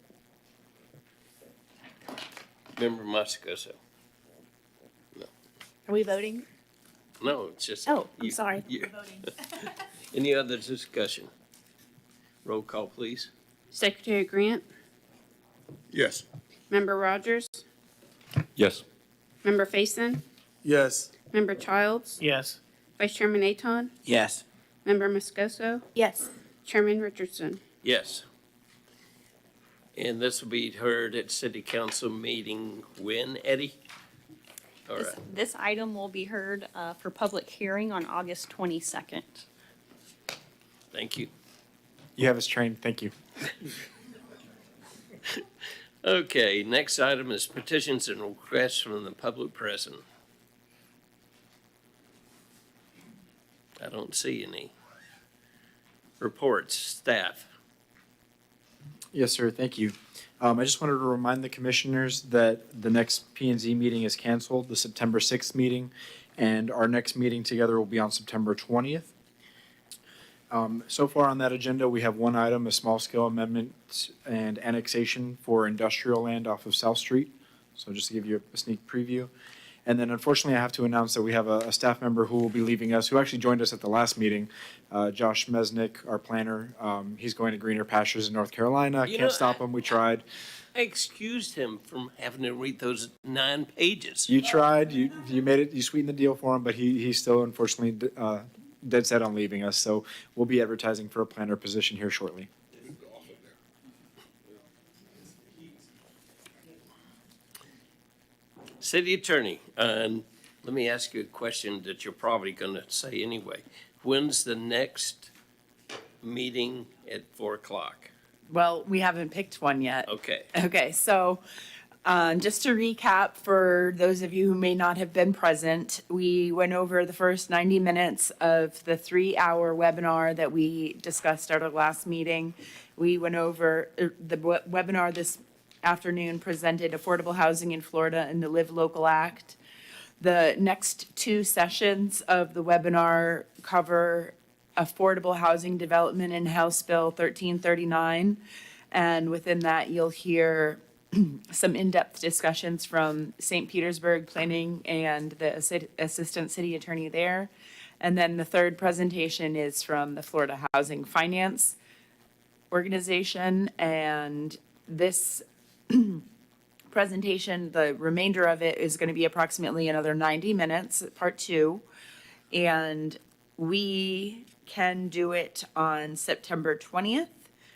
[SPEAKER 3] Member Moscoso?
[SPEAKER 8] Are we voting?
[SPEAKER 3] No, it's just.
[SPEAKER 8] Oh, I'm sorry.
[SPEAKER 3] Any other discussion? Roll call, please.
[SPEAKER 2] Secretary Grant?
[SPEAKER 4] Yes.
[SPEAKER 2] Member Rogers?
[SPEAKER 10] Yes.
[SPEAKER 2] Member Faison?
[SPEAKER 7] Yes.
[SPEAKER 2] Member Childs?
[SPEAKER 5] Yes.
[SPEAKER 2] Vice Chairman Aton?
[SPEAKER 14] Yes.
[SPEAKER 2] Member Moscoso?
[SPEAKER 8] Yes.
[SPEAKER 2] Chairman Richardson?
[SPEAKER 3] Yes. And this will be heard at city council meeting when, Eddie? All right.
[SPEAKER 15] This item will be heard for public hearing on August 22nd.
[SPEAKER 3] Thank you.
[SPEAKER 6] You have us trained. Thank you.
[SPEAKER 3] Okay, next item is petitions and requests from the public present. I don't see any. Reports, staff.
[SPEAKER 6] Yes, sir. Thank you. I just wanted to remind the commissioners that the next P and Z meeting is canceled, the September 6th meeting, and our next meeting together will be on September 20th. So far on that agenda, we have one item, a small-scale amendment and annexation for industrial land off of South Street. So just to give you a sneak preview. And then unfortunately, I have to announce that we have a staff member who will be leaving us, who actually joined us at the last meeting, Josh Mesnick, our planner. He's going to greener pastures in North Carolina.
[SPEAKER 3] You know,
[SPEAKER 6] Can't stop him. We tried.
[SPEAKER 3] I excused him from having to read those 9 pages.
[SPEAKER 6] You tried. You made it. You sweetened the deal for him, but he's still unfortunately dead set on leaving us. So we'll be advertising for a planner position here shortly.
[SPEAKER 3] City Attorney, let me ask you a question that you're probably going to say anyway. When's the next meeting at 4 o'clock?
[SPEAKER 12] Well, we haven't picked one yet.
[SPEAKER 3] Okay.
[SPEAKER 12] Okay, so just to recap, for those of you who may not have been present, we went over the first 90 minutes of the 3-hour webinar that we discussed at our last meeting. We went over the webinar this afternoon presented Affordable Housing in Florida and the Live Local Act. The next 2 sessions of the webinar cover affordable housing development in House Bill 1339. And within that, you'll hear some in-depth discussions from St. Petersburg Planning and the Assistant City Attorney there. And then the third presentation is from the Florida Housing Finance Organization. And this presentation, the remainder of it is going to be approximately another 90 minutes, part 2. And we can do it on September 20th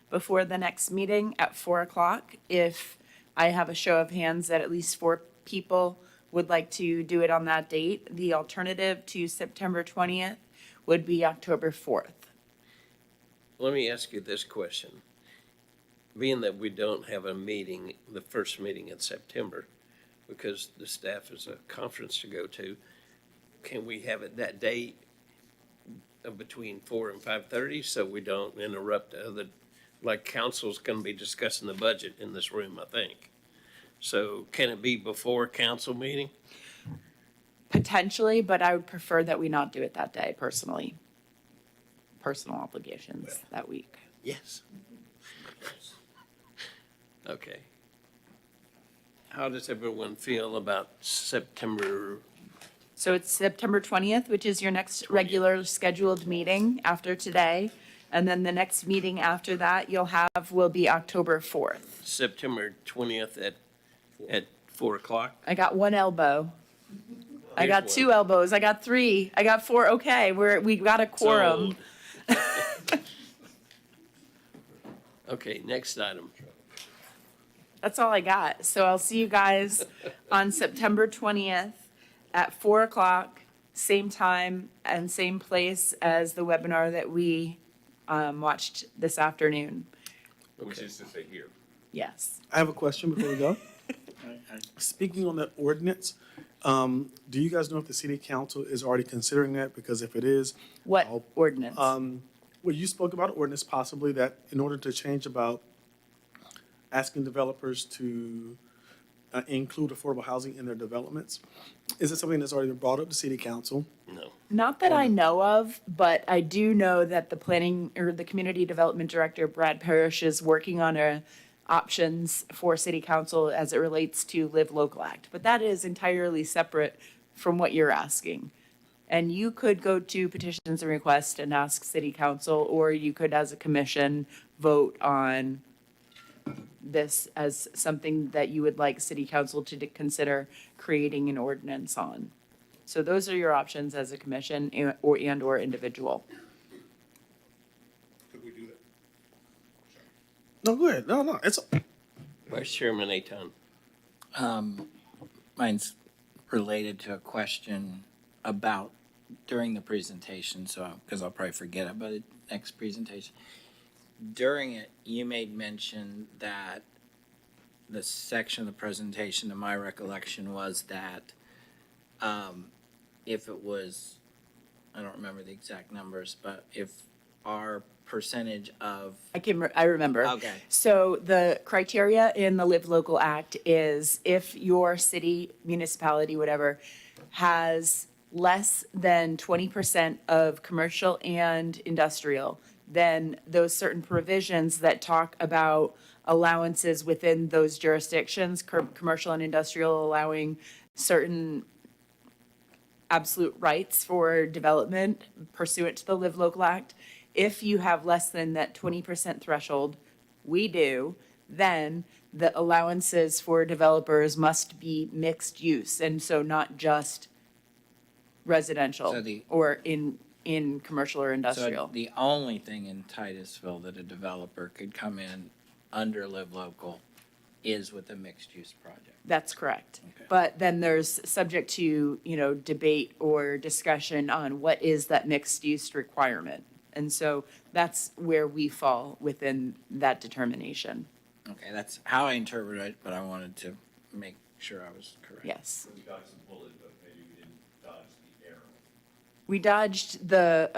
[SPEAKER 12] before the next meeting at 4 o'clock. If I have a show of hands that at least 4 people would like to do it on that date, the alternative to September 20th would be October 4th.
[SPEAKER 3] Let me ask you this question. Being that we don't have a meeting, the first meeting in September, because the staff has a conference to go to, can we have it that day between 4 and 5:30 so we don't interrupt other, like council's going to be discussing the budget in this room, I think. So can it be before council meeting?
[SPEAKER 12] Potentially, but I would prefer that we not do it that day personally. Personal obligations that week.
[SPEAKER 3] Yes. Okay. How does everyone feel about September?
[SPEAKER 12] So it's September 20th, which is your next regular scheduled meeting after today. And then the next meeting after that you'll have will be October 4th.
[SPEAKER 3] September 20th at 4 o'clock?
[SPEAKER 12] I got one elbow. I
[SPEAKER 3] Here's
[SPEAKER 12] got
[SPEAKER 3] one.
[SPEAKER 12] two elbows. I got three. I got four. Okay, we got a quorum.
[SPEAKER 3] Sold. Okay, next item.
[SPEAKER 12] That's all I got. So I'll see you guys on September 20th at 4 o'clock, same time and same place as the webinar that we watched this afternoon.
[SPEAKER 10] Which is to say here.
[SPEAKER 12] Yes.
[SPEAKER 7] I have a question before we go. Speaking on that ordinance, do you guys know if the city council is already considering that? Because if it is,
[SPEAKER 12] What ordinance?
[SPEAKER 7] well, you spoke about an ordinance possibly that in order to change about asking developers to include affordable housing in their developments. Is it something that's already been brought up to city council?
[SPEAKER 3] No.
[SPEAKER 12] Not that I know of, but I do know that the planning or the community development director, Brad Parrish, is working on options for city council as it relates to Live Local Act. But that is entirely separate from what you're asking. And you could go to petitions and requests and ask city council, or you could, as a commission, vote on this as something that you would like city council to consider creating an ordinance on. So those are your options as a commission or individual.
[SPEAKER 4] Could we do that?
[SPEAKER 7] No, go ahead. No, it's,
[SPEAKER 3] Vice Chairman Aton.
[SPEAKER 14] Mine's related to a question about during the presentation, so, because I'll probably forget about it next presentation. During it, you made mention that the section of the presentation, to my recollection, was that if it was, I don't remember the exact numbers, but if our percentage of,
[SPEAKER 12] I remember.
[SPEAKER 14] Okay.
[SPEAKER 12] So the criteria in the Live Local Act is if your city, municipality, whatever, has less than 20% of commercial and industrial, then those certain provisions that talk about allowances within those jurisdictions, commercial and industrial allowing certain absolute rights for development pursuant to the Live Local Act. If you have less than that 20% threshold, we do, then the allowances for developers must be mixed use. And so not just residential
[SPEAKER 14] So the-
[SPEAKER 12] or in commercial or industrial.
[SPEAKER 14] so the only thing in Titusville that a developer could come in under Live Local is with a mixed-use project.
[SPEAKER 12] That's correct.
[SPEAKER 14] Okay.
[SPEAKER 12] But then there's subject to, debate or discussion on what is that mixed use requirement. And so that's where we fall within that determination.
[SPEAKER 14] Okay, that's how I interpret it, but I wanted to make sure I was correct.
[SPEAKER 12] Yes.
[SPEAKER 1] We got some bullet, but maybe we didn't dodge the arrow.
[SPEAKER 12] We dodged the,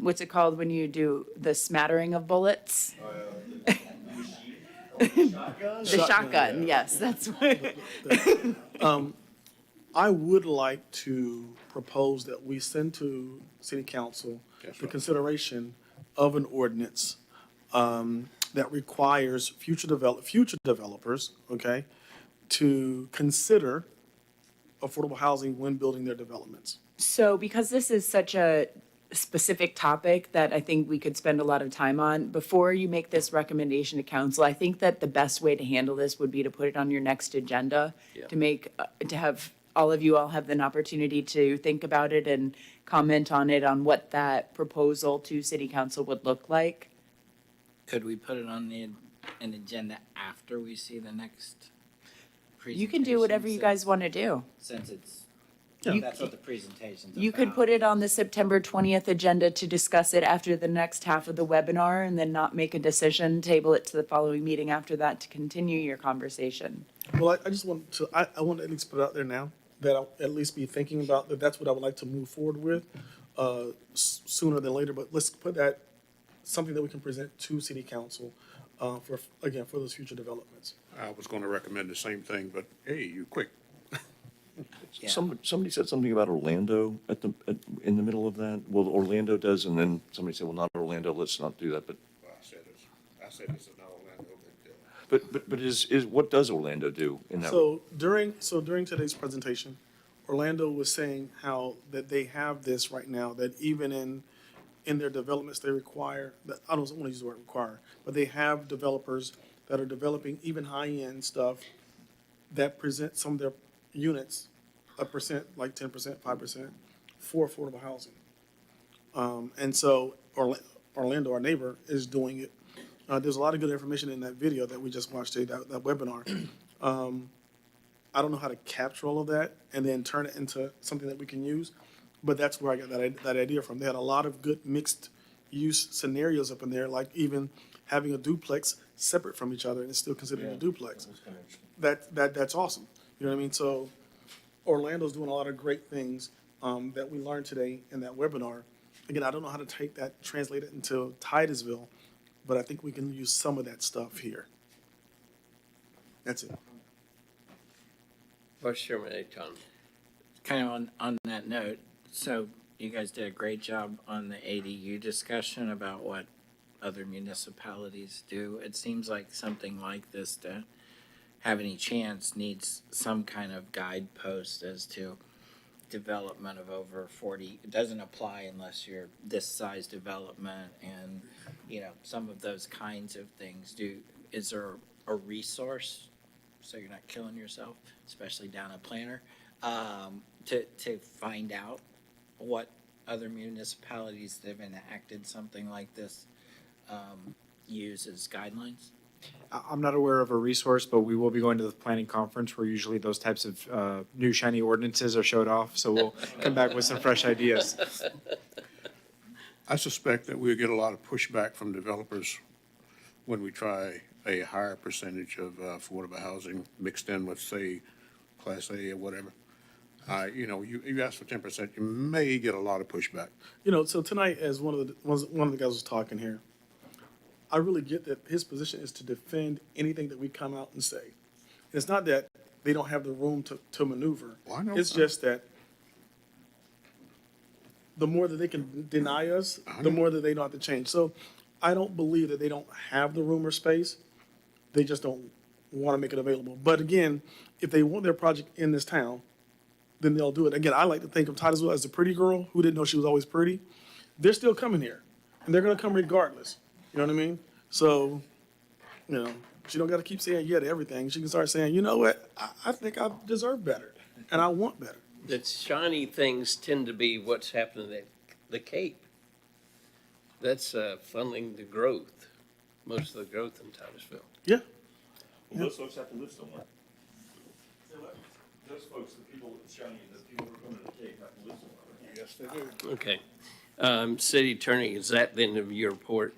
[SPEAKER 12] what's it called when you do the smattering of bullets? The shotgun, yes, that's what.
[SPEAKER 7] I would like to propose that we send to city council the consideration of an ordinance that requires future developers, okay, to consider affordable housing when building their developments.
[SPEAKER 12] So because this is such a specific topic that I think we could spend a lot of time on, before you make this recommendation to council, I think that the best way to handle this would be to put it on your next agenda,
[SPEAKER 3] Yeah.
[SPEAKER 12] to have all of you all have an opportunity to think about it and comment on it, on what that proposal to city council would look like.
[SPEAKER 14] Could we put it on an agenda after we see the next presentation?
[SPEAKER 12] You can do whatever you guys want to do.
[SPEAKER 14] Since it's,
[SPEAKER 12] You-
[SPEAKER 14] that's what the presentation's
[SPEAKER 12] You could
[SPEAKER 14] about.
[SPEAKER 12] put it on the September 20th agenda to discuss it after the next half of the webinar and then not make a decision, table it to the following meeting after that to continue your conversation.
[SPEAKER 7] Well, I just want to, I want to at least put it out there now, that I'll at least be thinking about, that that's what I would like to move forward with sooner than later, but let's put that, something that we can present to city council for those future developments.
[SPEAKER 4] I was gonna recommend the same thing, but hey, you quick.
[SPEAKER 14] Yeah.
[SPEAKER 10] Somebody said something about Orlando in the middle of that. Well, Orlando does, and then somebody said, well, not Orlando, let's not do that, but.
[SPEAKER 4] Well, I said this is not Orlando,
[SPEAKER 10] But is, what does Orlando do in that?
[SPEAKER 7] So during today's presentation, Orlando was saying how that they have this right now, that even in their developments, they require, that I don't want to use the word require, but they have developers that are developing even high-end stuff that present some of their units, a percent, like 10%, 5%, for affordable housing. And so Orlando, our neighbor, is doing it. There's a lot of good information in that video that we just watched today, that webinar. I don't know how to capture all of that and then turn it into something that we can use, but that's where I got that idea from. They had a lot of good mixed use scenarios up in there, like even having a duplex separate from each other and it's still considered a duplex. That's awesome. You know what I mean? So Orlando's doing a lot of great things that we learned today in that webinar. Again, I don't know how to take that, translate it into Titusville, but I think we can use some of that stuff here. That's it.
[SPEAKER 3] Vice Chairman Aton.
[SPEAKER 14] Kind of on that note, so you guys did a great job on the ADU discussion about what other municipalities do. It seems like something like this, to have any chance, needs some kind of guidepost as to development of over 40. It doesn't apply unless you're this size development and, some of those kinds of things. Is there a resource, so you're not killing yourself, especially down at Planner, to find out what other municipalities that have enacted something like this use as guidelines?
[SPEAKER 6] I'm not aware of a resource, but we will be going to the planning conference where usually those types of new shiny ordinances are showed off. So we'll come back with some fresh ideas.
[SPEAKER 4] I suspect that we'll get a lot of pushback from developers when we try a higher percentage of affordable housing mixed in with, say, Class A or whatever. You ask for 10%, you may get a lot of pushback.
[SPEAKER 7] So tonight, as one of the guys was talking here, I really get that his position is to defend anything that we come out and say. It's not that they don't have the room to maneuver.
[SPEAKER 4] Why not?
[SPEAKER 7] It's just that the more that they can deny us, the more that they don't have to change. So I don't believe that they don't have the room or space. They just don't want to make it available. But again, if they want their project in this town, then they'll do it. Again, I like to think of Titusville as the pretty girl who didn't know she was always pretty. They're still coming here, and they're going to come regardless. You know what I mean? So, she don't got to keep saying yeah to everything. She can start saying, you know what, I think I deserve better, and I want better.
[SPEAKER 3] The shiny things tend to be what's happening at the Cape. That's funneling the growth, most of the growth in Titusville.
[SPEAKER 7] Yeah.
[SPEAKER 9] Well, those folks have to live somewhere. Those folks, the people at Shiny, the people who are going to the Cape have to live somewhere.
[SPEAKER 4] Yes, they do.
[SPEAKER 3] Okay. City Attorney, is that the end of your report?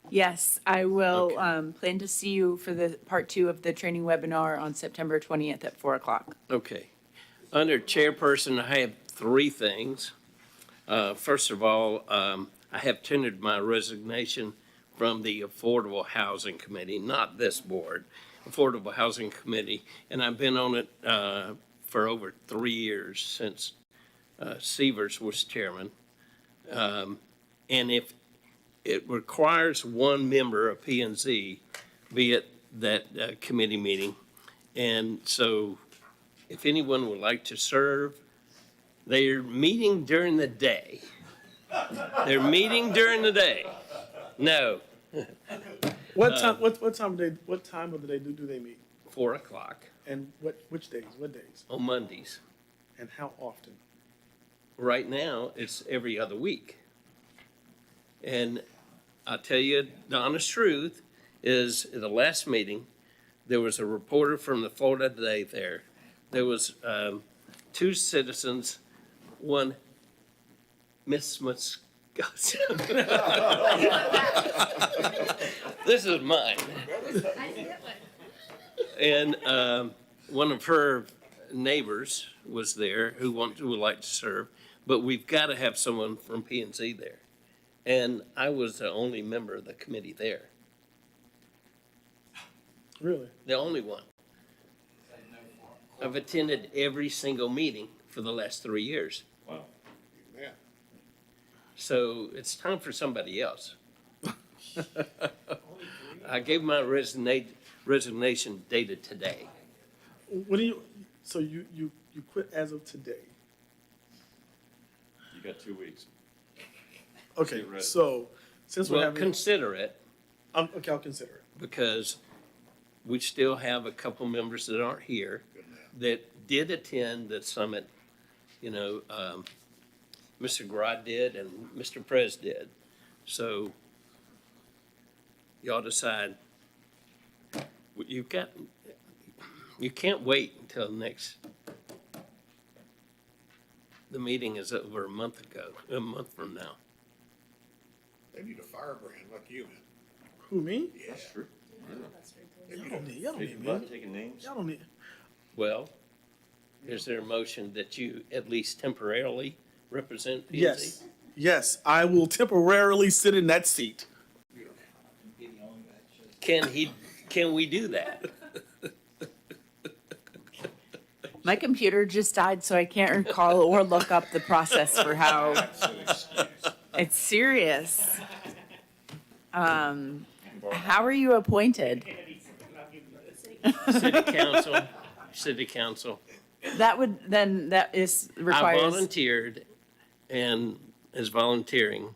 [SPEAKER 12] Yes, I will plan to see you for the part 2 of the training webinar on September 20th at 4:00.
[SPEAKER 3] Okay. Under chairperson, I have 3 things. First of all, I have tendered my resignation from the Affordable Housing Committee, not this board, Affordable Housing Committee, and I've been on it for over 3 years since Severs was chairman. And if it requires one member of P&Z be at that committee meeting, and so if anyone would like to serve, they're meeting during the day. They're meeting during the day. No.
[SPEAKER 7] What time of the day do they meet?
[SPEAKER 3] 4:00
[SPEAKER 7] And which days? What days?
[SPEAKER 3] on Mondays.
[SPEAKER 7] And how often?
[SPEAKER 3] Right now, it's every other week. And I'll tell you, the honest truth is, at the last meeting, there was a reporter from the Florida Today there. There was 2 citizens, one Miss Muscatine. This is mine. And one of her neighbors was there who would like to serve, but we've got to have someone from P&Z there. And I was the only member of the committee there.
[SPEAKER 7] Really?
[SPEAKER 3] The only one. I've attended every single meeting for the last 3 years.
[SPEAKER 9] Wow.
[SPEAKER 4] Yeah.
[SPEAKER 3] So it's time for somebody else. I gave my resignation dated today.
[SPEAKER 7] What do you, so you quit as of today?
[SPEAKER 9] You got 2 weeks.
[SPEAKER 7] Okay,
[SPEAKER 9] Get ready.
[SPEAKER 7] so since we're
[SPEAKER 3] Well,
[SPEAKER 7] having,
[SPEAKER 3] consider it,
[SPEAKER 7] okay, I'll consider it.
[SPEAKER 3] because we still have a couple members that aren't here that did attend the summit. You know, Mr. Grod did and Mr. Prez did. So y'all decide. You can't wait until the meeting is over a month from now.
[SPEAKER 4] They need a firebrand like you, man.
[SPEAKER 7] Who, me?
[SPEAKER 4] Yeah.
[SPEAKER 9] True.
[SPEAKER 7] Y'all don't need me.
[SPEAKER 9] Taking names?
[SPEAKER 7] Y'all don't need,
[SPEAKER 3] Well, is there a motion that you at least temporarily represent P&Z?
[SPEAKER 7] yes, yes, I will temporarily sit in that seat.
[SPEAKER 3] Can we do that?
[SPEAKER 12] My computer just died, so I can't recall or look up the process for how. It's serious. How are you appointed?
[SPEAKER 3] City council.
[SPEAKER 12] That
[SPEAKER 3] I
[SPEAKER 12] requires.
[SPEAKER 3] volunteered, and as volunteering,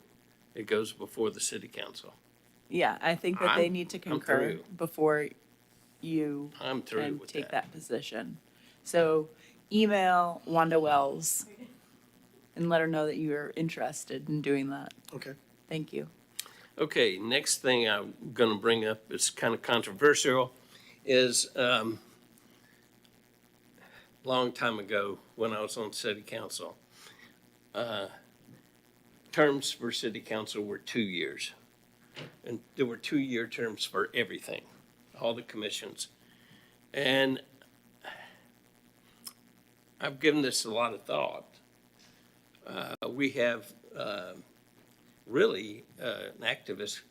[SPEAKER 3] it goes before the city council.
[SPEAKER 12] Yeah, I think that they
[SPEAKER 3] I'm-
[SPEAKER 12] need to
[SPEAKER 3] I'm
[SPEAKER 12] concur
[SPEAKER 3] through.
[SPEAKER 12] before you
[SPEAKER 3] I'm through
[SPEAKER 12] can
[SPEAKER 3] with
[SPEAKER 12] take
[SPEAKER 3] that.
[SPEAKER 12] that position. So email Wanda Wells and let her know that you're interested in doing that.
[SPEAKER 7] Okay.
[SPEAKER 12] Thank you.
[SPEAKER 3] Okay, next thing I'm gonna bring up is kind of controversial, is, long time ago, when I was on city council, terms for city council were 2 years. And there were 2-year terms for everything, all the commissions. And I've given this a lot of thought. We have really an activist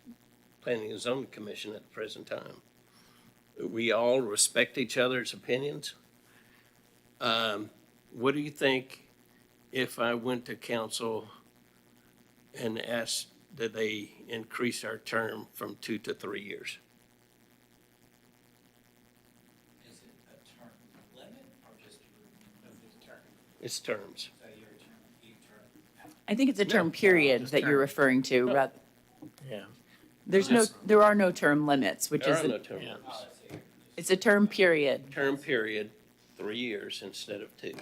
[SPEAKER 3] planning and zoning commission at the present time. We all respect each other's opinions. What do you think if I went to council and asked that they increase our term from 2 to 3 years?
[SPEAKER 14] Is it a term limit or just a term?
[SPEAKER 3] It's terms.
[SPEAKER 14] So your term.
[SPEAKER 12] I think it's a term period that you're referring to.
[SPEAKER 5] Yeah.
[SPEAKER 12] There are no term limits, which
[SPEAKER 3] There
[SPEAKER 12] is,
[SPEAKER 3] are no term limits.
[SPEAKER 12] it's a term period.
[SPEAKER 3] Term period, 3 years instead of 2.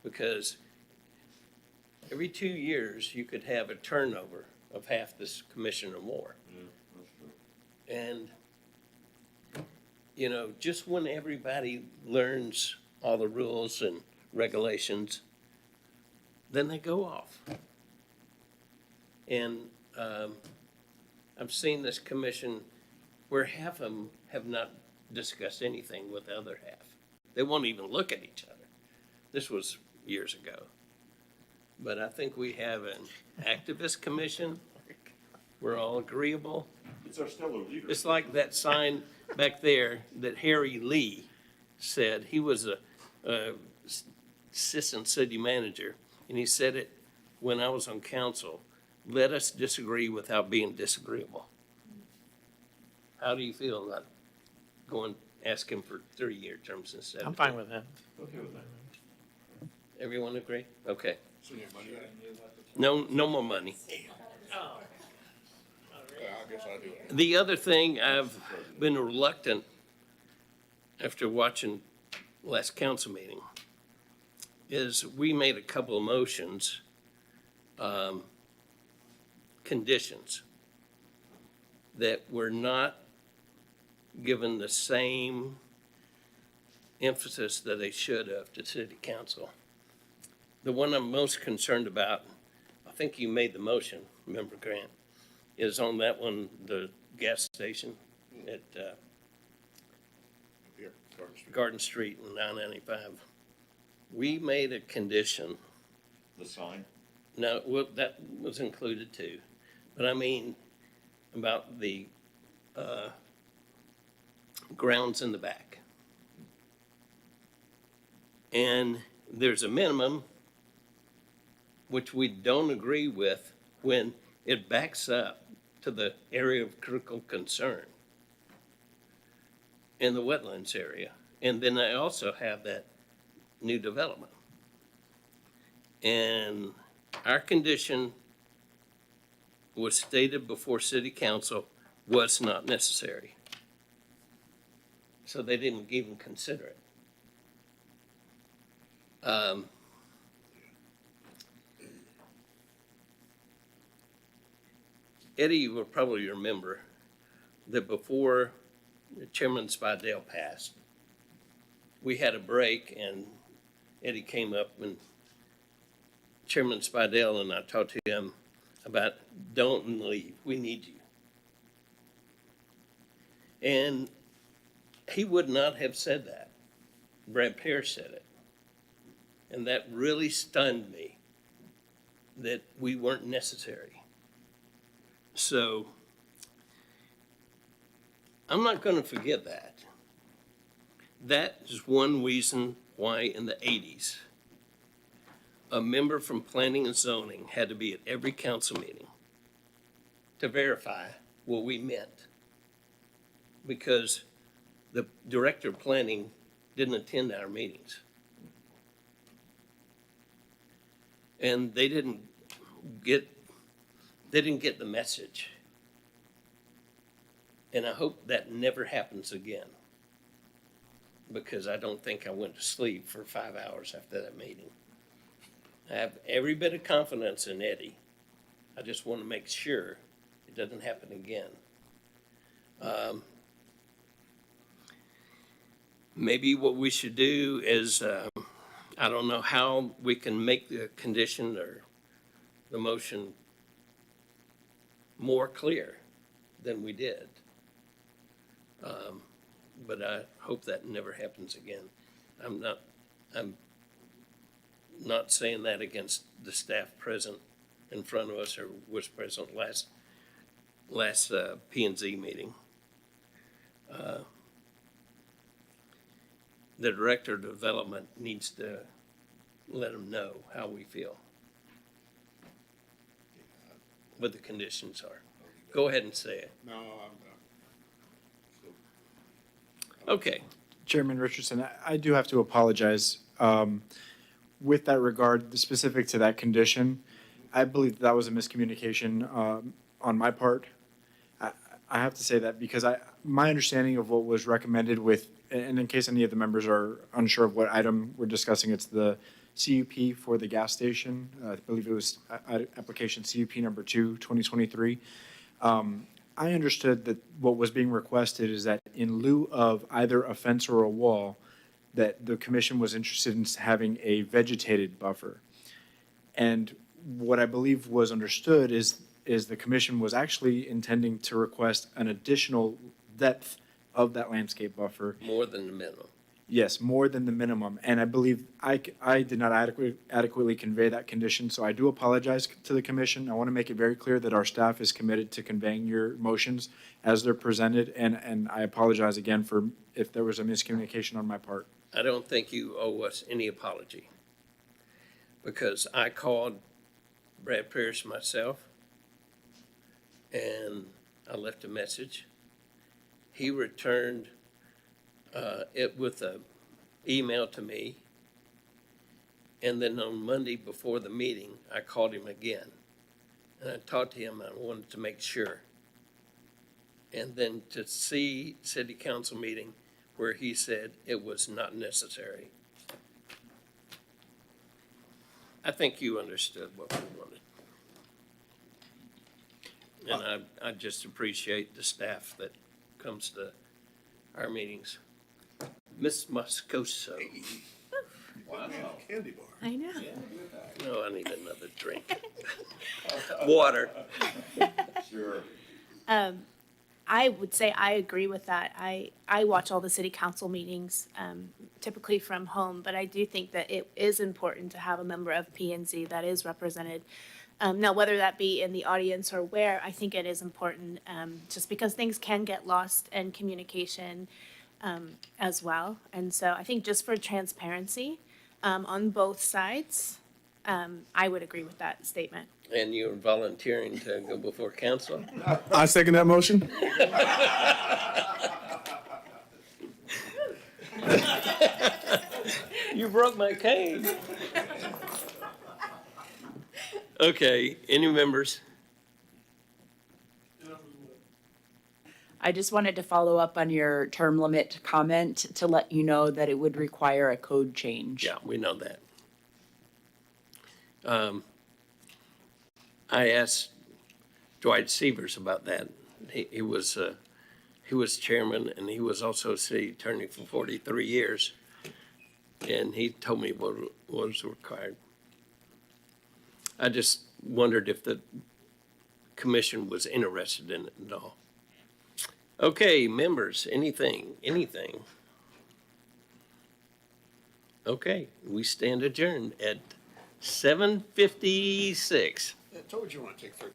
[SPEAKER 3] Because every 2 years, you could have a turnover of half this commission or more. And, you know, just when everybody learns all the rules and regulations, then they go off. And I've seen this commission where half of them have not discussed anything with the other half. They won't even look at each other. This was years ago. But I think we have an activist commission. We're all agreeable.
[SPEAKER 9] It's our stellar leader.
[SPEAKER 3] It's like that sign back there that Harry Lee said. He was a assistant city manager, and he said it when I was on council. Let us disagree without being disagreeable. How do you feel about going, asking for 3-year terms instead of
[SPEAKER 5] I'm fine
[SPEAKER 3] 2?
[SPEAKER 5] with that.
[SPEAKER 3] Everyone agree? Okay.
[SPEAKER 4] So you have money?
[SPEAKER 3] No more money.
[SPEAKER 4] Yeah, I guess I do.
[SPEAKER 3] The other thing, I've been reluctant after watching last council meeting is we made a couple of motions, conditions that were not given the same emphasis that they should have to city council. The one I'm most concerned about, I think you made the motion, Member Grant, is on that one, the gas station at
[SPEAKER 4] Here, Garden Street.
[SPEAKER 3] Garden Street and 995. We made a condition.
[SPEAKER 9] The sign?
[SPEAKER 3] No, well, that was included too. But I mean, about the grounds in the back. And there's a minimum, which we don't agree with when it backs up to the area of critical concern in the wetlands area. And then I also have that new development. And our condition was stated before city council was not necessary. So they didn't even consider it. Eddie, you will probably remember that before Chairman Spidell passed, we had a break and Eddie came up and Chairman Spidell and I talked to him about don't leave, we need you. And he would not have said that. Brad Pierce said it. And that really stunned me that we weren't necessary. So I'm not going to forget that. That is one reason why in the 80s, a member from planning and zoning had to be at every council meeting to verify what we meant. Because the director of planning didn't attend our meetings. And they didn't get the message. And I hope that never happens again. Because I don't think I went to sleep for 5 hours after that meeting. I have every bit of confidence in Eddie. I just want to make sure it doesn't happen again. Maybe what we should do is, I don't know how we can make the condition or the motion more clear than we did. But I hope that never happens again. I'm not saying that against the staff present in front of us or was present last P&Z meeting. The director of development needs to let them know how we feel, what the conditions are. Go ahead and say it.
[SPEAKER 4] No, I'm
[SPEAKER 3] Okay.
[SPEAKER 6] Chairman Richardson, I do have to apologize. With that regard, specific to that condition, I believe that was a miscommunication on my part. I have to say that because my understanding of what was recommended with, and in case any of the members are unsure of what item we're discussing, it's the CUP for the gas station. I believe it was application CUP number 2, 2023. I understood that what was being requested is that in lieu of either a fence or a wall, that the commission was interested in having a vegetated buffer. And what I believe was understood is the commission was actually intending to request an additional depth of that landscape buffer.
[SPEAKER 3] More than the minimum.
[SPEAKER 6] Yes, more than the minimum. And I believe I did not adequately convey that condition, so I do apologize to the commission. I want to make it very clear that our staff is committed to conveying your motions as they're presented, and I apologize again for if there was a miscommunication on my part.
[SPEAKER 3] I don't think you owe us any apology because I called Brad Pierce myself and I left a message. He returned it with an email to me. And then on Monday before the meeting, I called him again. And I talked to him, and I wanted to make sure. And then to see city council meeting where he said it was not necessary. I think you understood what we wanted. And I just appreciate the staff that comes to our meetings. Miss Moscoso.
[SPEAKER 4] Wow. Candy bar.
[SPEAKER 8] I know.
[SPEAKER 3] No, I need another drink. Water.
[SPEAKER 9] Sure.
[SPEAKER 8] I would say I agree with that. I watch all the city council meetings, typically from home, but I do think that it is important to have a member of P&Z that is represented. Now, whether that be in the audience or where, I think it is important, just because things can get lost in communication. as well. And so I think just for transparency, on both sides, I would agree with that statement.
[SPEAKER 3] And you're volunteering to go before council?
[SPEAKER 7] I second that motion.
[SPEAKER 3] You broke my cane. Okay, any members?
[SPEAKER 12] I just wanted to follow up on your term limit comment to let you know that it would require a code change.
[SPEAKER 3] Yeah, we know that. I asked Dwight Severs about that. He was chairman, and he was also city attorney for 43 years. And he told me what was required. I just wondered if the commission was interested in it at all. Okay, members, anything? Okay, we stand adjourned at 7:56.
[SPEAKER 4] I told you I want to take 30.